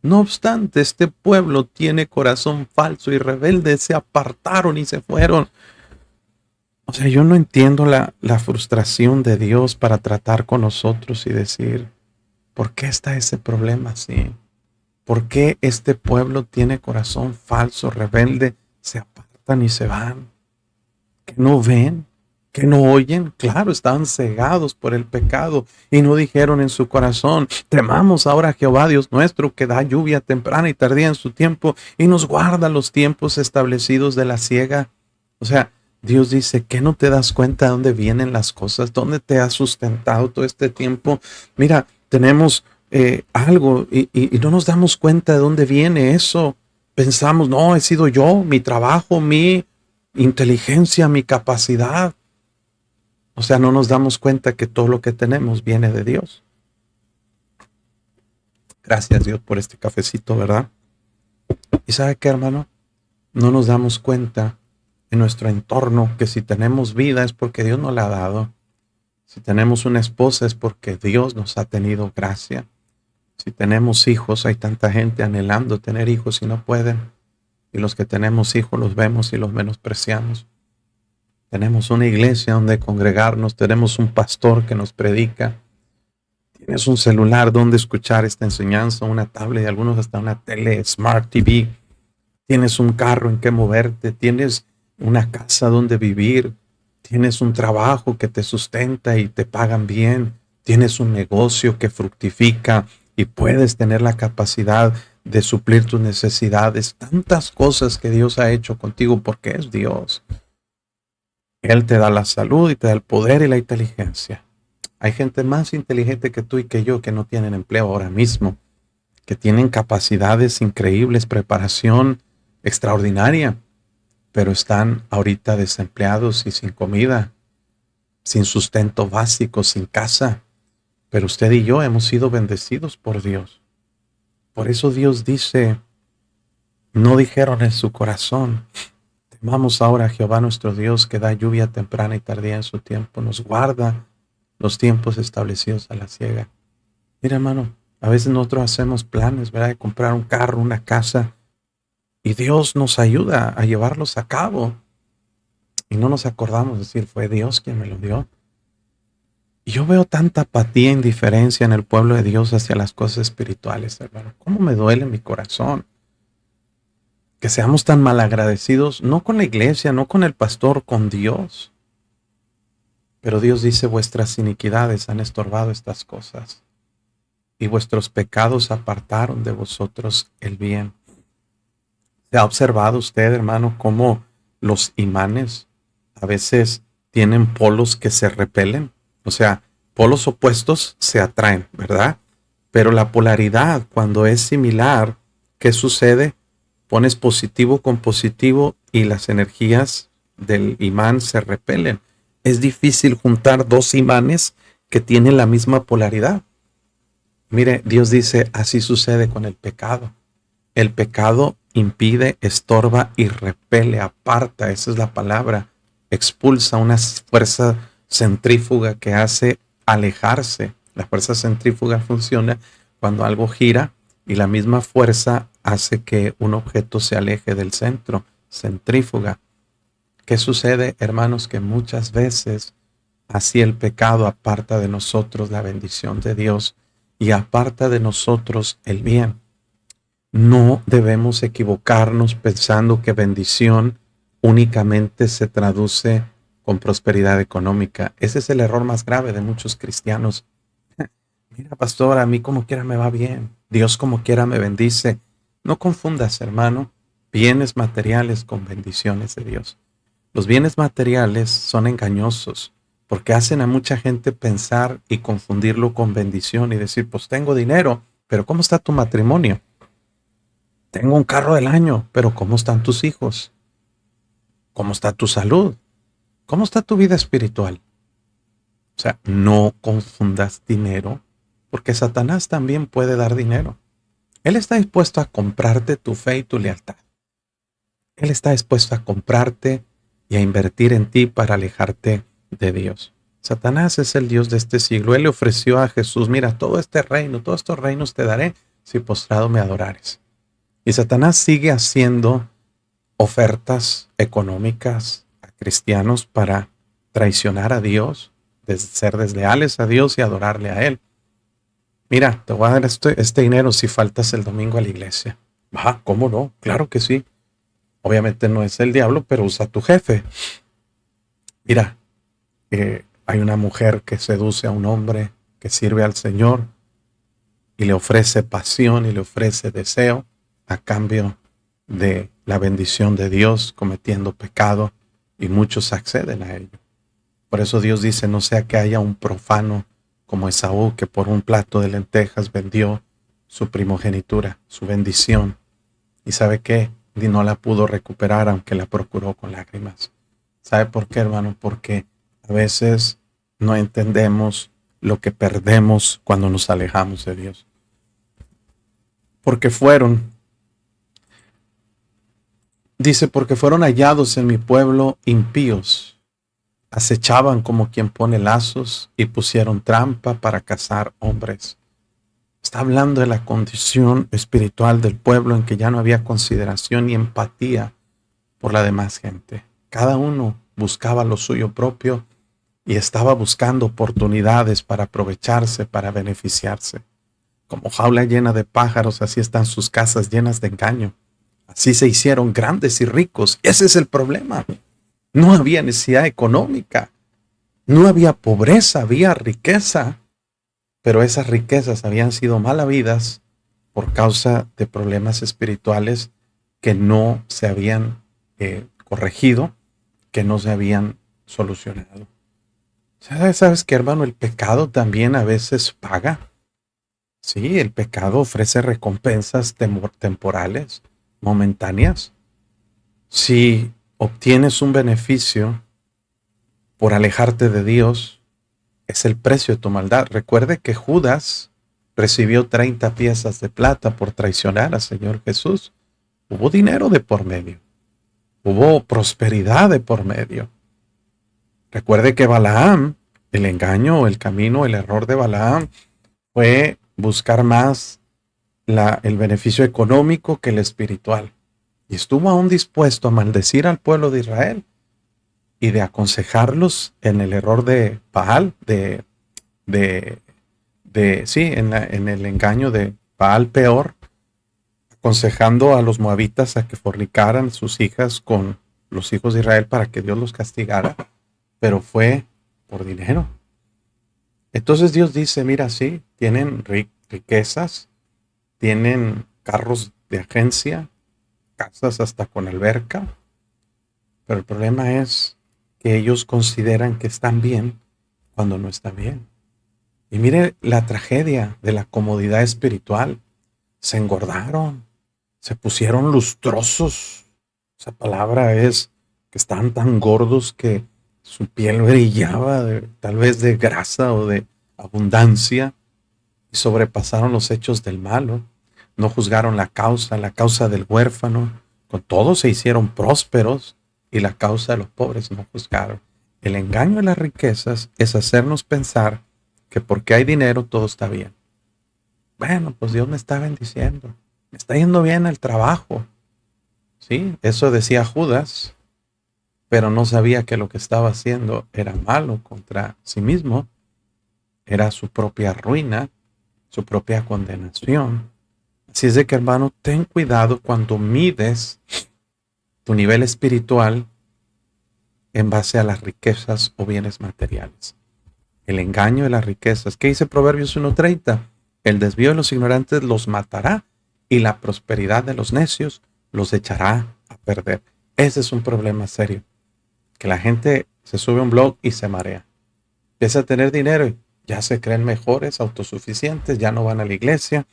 No obstante, este pueblo tiene corazón falso y rebelde, se apartaron y se fueron. O sea, yo no entiendo la frustración de Dios para tratar con nosotros y decir, ¿por qué está ese problema así? ¿Por qué este pueblo tiene corazón falso, rebelde, se apartan y se van? ¿Que no ven? ¿Que no oyen? Claro, estaban cegados por el pecado y no dijeron en su corazón, temamos ahora a Jehová Dios nuestro, que da lluvia temprana y tardía en su tiempo y nos guarda los tiempos establecidos de la siega. O sea, Dios dice, ¿que no te das cuenta de dónde vienen las cosas? ¿Dónde te has sustentado todo este tiempo? Mira, tenemos algo y no nos damos cuenta de dónde viene eso. Pensamos, no, he sido yo, mi trabajo, mi inteligencia, mi capacidad. O sea, no nos damos cuenta que todo lo que tenemos viene de Dios. Gracias, Dios, por este cafecito, ¿verdad? ¿Y sabe qué, hermano? No nos damos cuenta en nuestro entorno que si tenemos vida es porque Dios nos la ha dado. Si tenemos una esposa es porque Dios nos ha tenido gracia. Si tenemos hijos, hay tanta gente anhelando tener hijos y no pueden. Y los que tenemos hijos los vemos y los menospreciamos. Tenemos una iglesia donde congregarnos, tenemos un pastor que nos predica. Tienes un celular donde escuchar esta enseñanza, una tablet y algunos hasta una tele, Smart TV. Tienes un carro en que moverte, tienes una casa donde vivir, tienes un trabajo que te sustenta y te pagan bien, tienes un negocio que fructifica y puedes tener la capacidad de suplir tus necesidades. Tantas cosas que Dios ha hecho contigo porque es Dios. Él te da la salud y te da el poder y la inteligencia. Hay gente más inteligente que tú y que yo que no tienen empleo ahora mismo. que tienen capacidades increíbles, preparación extraordinaria, pero están ahorita desempleados y sin comida, sin sustento básico, sin casa. Pero usted y yo hemos sido bendecidos por Dios. Por eso Dios dice, no dijeron en su corazón, temamos ahora a Jehová nuestro Dios, que da lluvia temprana y tardía en su tiempo, nos guarda los tiempos establecidos a la siega. Mira, hermano, a veces nosotros hacemos planes, ¿verdad?, de comprar un carro, una casa, y Dios nos ayuda a llevarlos a cabo. Y no nos acordamos de decir, fue Dios quien me lo dio. Y yo veo tanta apatía e indiferencia en el pueblo de Dios hacia las cosas espirituales, hermano. ¿Cómo me duele mi corazón? Que seamos tan malagradecidos, no con la iglesia, no con el pastor, con Dios. Pero Dios dice, vuestras iniquidades han estorbado estas cosas, y vuestros pecados apartaron de vosotros el bien. ¿Se ha observado usted, hermano, cómo los imanes a veces tienen polos que se repelen? O sea, polos opuestos se atraen, ¿verdad? Pero la polaridad, cuando es similar, ¿qué sucede? Pones positivo con positivo y las energías del imán se repelen. Es difícil juntar dos imanes que tienen la misma polaridad. Mire, Dios dice, así sucede con el pecado. El pecado impide, estorba y repele, aparta, esa es la palabra. Expulsa una fuerza centrífuga que hace alejarse. La fuerza centrífuga funciona cuando algo gira y la misma fuerza hace que un objeto se aleje del centro. Centrífuga. ¿Qué sucede, hermanos? Que muchas veces así el pecado aparta de nosotros la bendición de Dios y aparta de nosotros el bien. No debemos equivocarnos pensando que bendición únicamente se traduce con prosperidad económica. Ese es el error más grave de muchos cristianos. Mira, pastor, a mí como quiera me va bien. Dios como quiera me bendice. No confundas, hermano, bienes materiales con bendiciones de Dios. Los bienes materiales son engañosos porque hacen a mucha gente pensar y confundirlo con bendición y decir, pues tengo dinero, pero ¿cómo está tu matrimonio? Tengo un carro del año, pero ¿cómo están tus hijos? ¿Cómo está tu salud? ¿Cómo está tu vida espiritual? O sea, no confundas dinero, porque Satanás también puede dar dinero. Él está dispuesto a comprarte tu fe y tu lealtad. Él está dispuesto a comprarte y a invertir en ti para alejarte de Dios. Satanás es el Dios de este siglo. Él le ofreció a Jesús, mira, todo este reino, todos estos reinos te daré si postrado me adorares. Y Satanás sigue haciendo ofertas económicas a cristianos para traicionar a Dios, ser desleales a Dios y adorarle a Él. Mira, te voy a dar este dinero si faltas el domingo a la iglesia. ¿Cómo no? Claro que sí. Obviamente no es el diablo, pero usa a tu jefe. Mira, hay una mujer que seduce a un hombre que sirve al Señor y le ofrece pasión y le ofrece deseo a cambio de la bendición de Dios, cometiendo pecado, y muchos acceden a ello. Por eso Dios dice, no sea que haya un profano como Esaú, que por un plato de lentejas vendió su primogenitura, su bendición. ¿Y sabe qué? Y no la pudo recuperar, aunque la procuró con lágrimas. ¿Sabe por qué, hermano? Porque a veces no entendemos lo que perdemos cuando nos alejamos de Dios. Porque porque fueron hallados en mi pueblo impíos. Acechaban como quien pone lazos y pusieron trampa para cazar hombres. Está hablando de la condición espiritual del pueblo en que ya no había consideración ni empatía por la demás gente. Cada uno buscaba lo suyo propio y estaba buscando oportunidades para aprovecharse, para beneficiarse. Como jaula llena de pájaros, así están sus casas llenas de engaño. Así se hicieron grandes y ricos. Ese es el problema. No había necesidad económica. No había pobreza, había riqueza. Pero esas riquezas habían sido mal habidas por causa de problemas espirituales que no se habían corregido, que no se habían solucionado. ¿Sabes qué, hermano? El pecado también a veces paga. Sí, el pecado ofrece recompensas temporales, momentáneas. Si obtienes un beneficio por alejarte de Dios, es el precio de tu maldad. Recuerde que Judas recibió 30 piezas de plata por traicionar al Señor Jesús. Hubo dinero de por medio, hubo prosperidad de por medio. Recuerde que Balaam, el engaño, el camino, el error de Balaam fue buscar más el beneficio económico que el espiritual. Y estuvo aún dispuesto a maldecir al pueblo de Israel y de aconsejarlos en el error de Baal, de, sí, en el engaño de Baal peor, aconsejando a los moabitas a que fornicaran sus hijas con los hijos de Israel para que Dios los castigara, pero fue por dinero. Entonces Dios dice, mira, sí, tienen riquezas, tienen carros de agencia, casas hasta con alberca, pero el problema es que ellos consideran que están bien cuando no están bien. Y mire la tragedia de la comodidad espiritual. Se engordaron, se pusieron lustrosos. Esa palabra es que estaban tan gordos que su piel brillaba, tal vez de grasa o de abundancia, y sobrepasaron los hechos del malo. No juzgaron la causa del huérfano. Con todo se hicieron prósperos y la causa de los pobres no juzgaron. El engaño de las riquezas es hacernos pensar que porque hay dinero todo está bien. Bueno, pues Dios me está bendiciendo. Me está yendo bien el trabajo. Sí, eso decía Judas, pero no sabía que lo que estaba haciendo era malo contra sí mismo. Era su propia ruina, su propia condenación. Así es de que, hermano, ten cuidado cuando mides tu nivel espiritual en base a las riquezas o bienes materiales. El engaño de las riquezas. ¿Qué dice Proverbios 1:30? El desvío de los ignorantes los matará y la prosperidad de los necios los echará a perder. Ese es un problema serio. Que la gente se sube a un blog y se marea. Empieza a tener dinero y ya se creen mejores, autosuficientes, ya no van a la iglesia,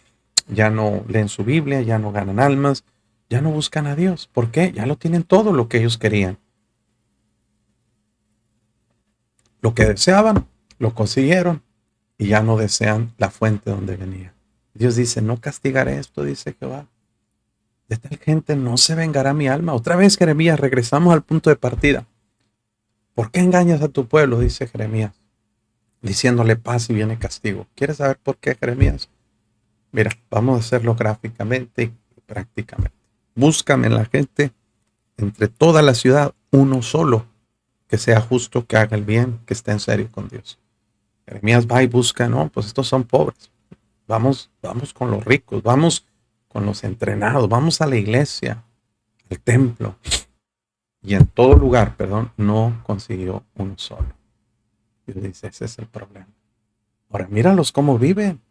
ya no leen su Biblia, ya no ganan almas, ya no buscan a Dios. ¿Por qué? Ya lo tienen todo lo que ellos querían. Lo que deseaban, lo consiguieron y ya no desean la fuente donde venía. Dios dice, no castigaré esto, dice Jehová. De tal gente no se vengará mi alma. Otra vez, Jeremías, regresamos al punto de partida. ¿Por qué engañas a tu pueblo? Dice Jeremías, diciéndole paz y viene castigo. ¿Quieres saber por qué, Jeremías? Mira, vamos a hacerlo gráficamente y prácticamente. Búscame en la gente, entre toda la ciudad, uno solo, que sea justo, que haga el bien, que esté en serio con Dios. Jeremías va y busca, no, pues estos son pobres. Vamos con los ricos, vamos con los entrenados, vamos a la iglesia, al templo. Y en todo lugar, no consiguió uno solo. Y dice, ese es el problema. Ahora, míralos cómo viven.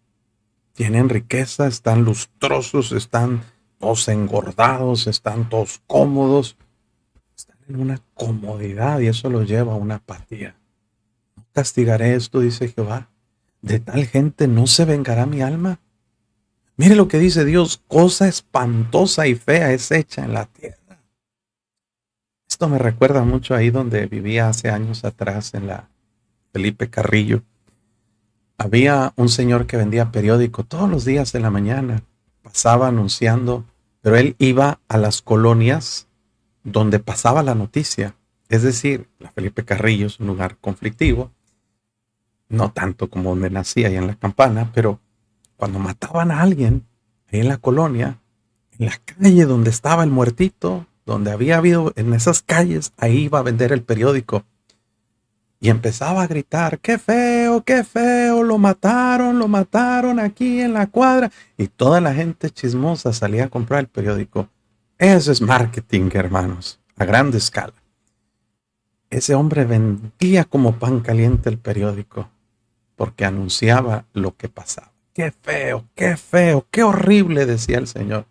Tienen riqueza, están lustrosos, están todos engordados, están todos cómodos. Están en una comodidad y eso los lleva a una apatía. No castigaré esto, dice Jehová. De tal gente no se vengará mi alma. Mire lo que dice Dios, cosa espantosa y fea es hecha en la tierra. Esto me recuerda mucho ahí donde vivía hace años atrás en la Felipe Carrillo. Había un señor que vendía periódico todos los días de la mañana. Pasaba anunciando, pero él iba a las colonias donde pasaba la noticia. Es decir, la Felipe Carrillo es un lugar conflictivo. No tanto como donde nací, ahí en la Campana, pero cuando mataban a alguien, ahí en la colonia, en la calle donde estaba el muertito, donde había habido, en esas calles, ahí iba a vender el periódico. Y empezaba a gritar, qué feo, lo mataron aquí en la cuadra. Y toda la gente chismosa salía a comprar el periódico. Eso es marketing, hermanos, a gran escala. Ese hombre vendía como pan caliente el periódico, porque anunciaba lo que pasaba. Qué feo, qué horrible, decía el Señor.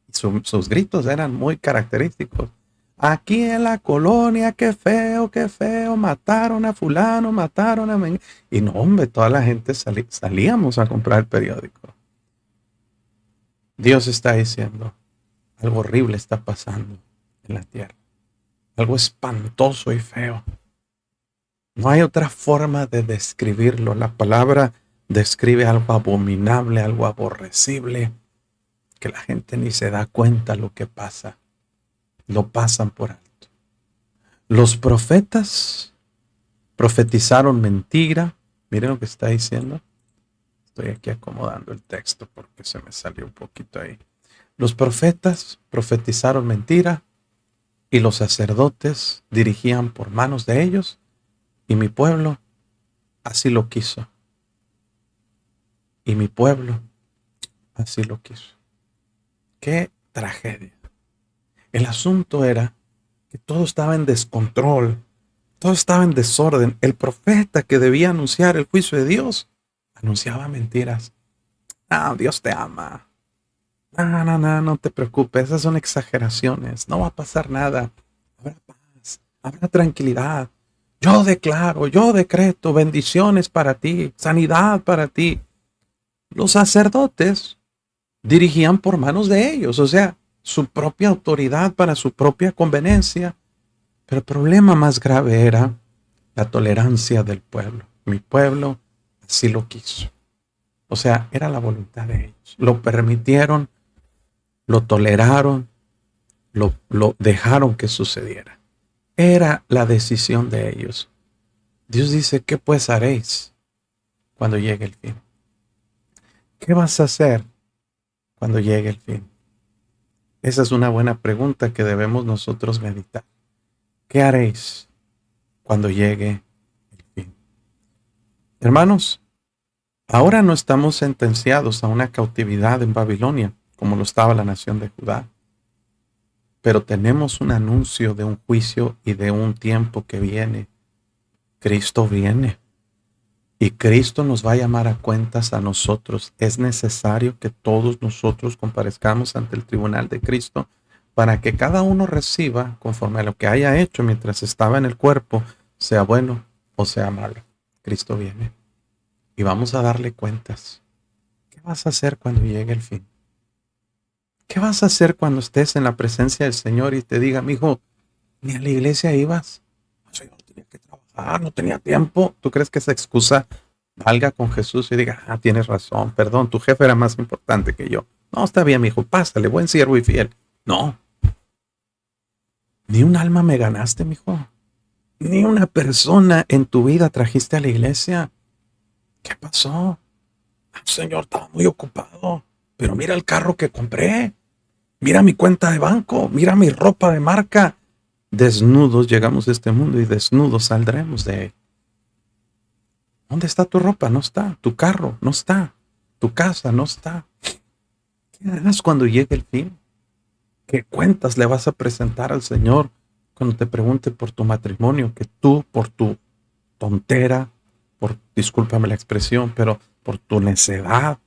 Y sus gritos eran muy característicos. Aquí en la colonia, qué feo, mataron a fulano, mataron a... Y no, hombre, toda la gente salíamos a comprar el periódico. Dios está diciendo, algo horrible está pasando en la tierra. Algo espantoso y feo. No hay otra forma de describirlo. La palabra describe algo abominable, algo aborrecible, que la gente ni se da cuenta lo que pasa. Lo pasan por alto. Los profetas profetizaron mentira. Miren lo que está diciendo. Estoy aquí acomodando el texto porque se me salió un poquito ahí. Los profetas profetizaron mentira y los sacerdotes dirigían por manos de ellos, y mi pueblo así lo quiso. Y mi pueblo así lo quiso. ¡Qué tragedia! El asunto era que todo estaba en descontrol, todo estaba en desorden. El profeta que debía anunciar el juicio de Dios anunciaba mentiras. Ah, Dios te ama. No te preocupes, esas son exageraciones. No va a pasar nada. Habrá paz, habrá tranquilidad. Yo declaro, yo decreto bendiciones para ti, sanidad para ti. Los sacerdotes dirigían por manos de ellos, o sea, su propia autoridad para su propia conveniencia. Pero el problema más grave era la tolerancia del pueblo. Mi pueblo así lo quiso. O sea, era la voluntad de ellos. Lo permitieron, lo toleraron, lo dejaron que sucediera. Era la decisión de ellos. Dios dice, ¿qué pues haréis cuando llegue el fin? ¿Qué vas a hacer cuando llegue el fin? Esa es una buena pregunta que debemos nosotros meditar. ¿Qué haréis cuando llegue el fin? Hermanos, ahora no estamos sentenciados a una cautividad en Babilonia, como lo estaba la nación de Judá. Pero tenemos un anuncio de un juicio y de un tiempo que viene. Cristo viene. Y Cristo nos va a llamar a cuentas a nosotros. Es necesario que todos nosotros comparezcamos ante el tribunal de Cristo para que cada uno reciba conforme a lo que haya hecho mientras estaba en el cuerpo, sea bueno o sea malo. Cristo viene. Y vamos a darle cuentas. ¿Qué vas a hacer cuando llegue el fin? ¿Qué vas a hacer cuando estés en la presencia del Señor y te diga, mijo, ni a la iglesia ibas? Señor, tenía que trabajar, no tenía tiempo. ¿Tú crees que esa excusa valga con Jesús y diga, tienes razón, perdón, tu jefe era más importante que yo? No, está bien, mijo, pásale, buen siervo y fiel. No. Ni un alma me ganaste, mijo. Ni una persona en tu vida trajiste a la iglesia. ¿Qué pasó? Señor, estaba muy ocupado. Pero mira el carro que compré. Mira mi cuenta de banco. Mira mi ropa de marca. Desnudos llegamos a este mundo y desnudos saldremos de él. ¿Dónde está tu ropa? No está. Tu carro no está. Tu casa no está. ¿Qué harás cuando llegue el fin? ¿Qué cuentas le vas a presentar al Señor cuando te pregunte por tu matrimonio? Que tú, por tu tontera, discúlpame la expresión, pero por tu necedad,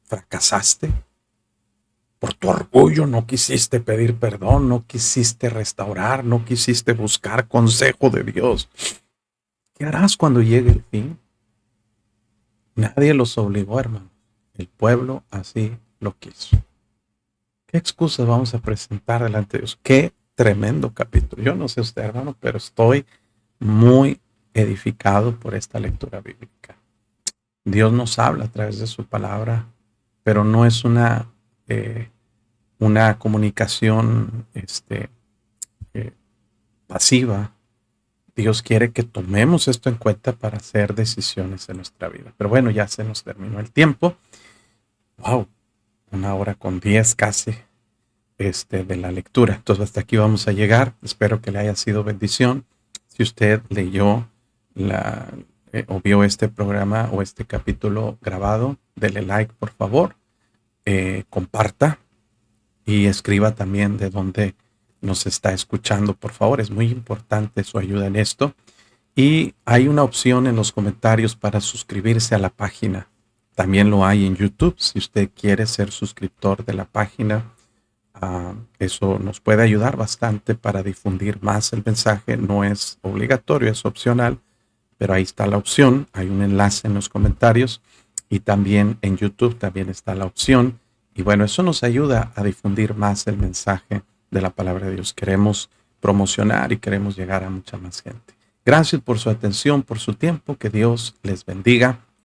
fracasaste. Por tu orgullo no quisiste pedir perdón, no quisiste restaurar, no quisiste buscar consejo de Dios. ¿Qué harás cuando llegue el fin? Nadie los obligó, hermano. El pueblo así lo quiso. ¿Qué excusas vamos a presentar delante de Dios? Qué tremendo capítulo. Yo no sé usted, hermano, pero estoy muy edificado por esta lectura bíblica. Dios nos habla a través de su palabra, pero no es una comunicación pasiva. Dios quiere que tomemos esto en cuenta para hacer decisiones en nuestra vida. Pero bueno, ya se nos terminó el tiempo. Wow, 1:10 casi de la lectura. Entonces hasta aquí vamos a llegar. Espero que le haya sido bendición. Si usted leyó o vio este programa o este capítulo grabado, dele like por favor. Comparta y escriba también de dónde nos está escuchando, por favor. Es muy importante su ayuda en esto. Y hay una opción en los comentarios para suscribirse a la página. También lo hay en YouTube. Si usted quiere ser suscriptor de la página, eso nos puede ayudar bastante para difundir más el mensaje. No es obligatorio, es opcional, pero ahí está la opción. Hay un enlace en los comentarios y también en YouTube también está la opción. Y bueno, eso nos ayuda a difundir más el mensaje de la palabra de Dios. Queremos promocionar y queremos llegar a mucha más gente. Gracias por su atención, por su tiempo. Que Dios les bendiga.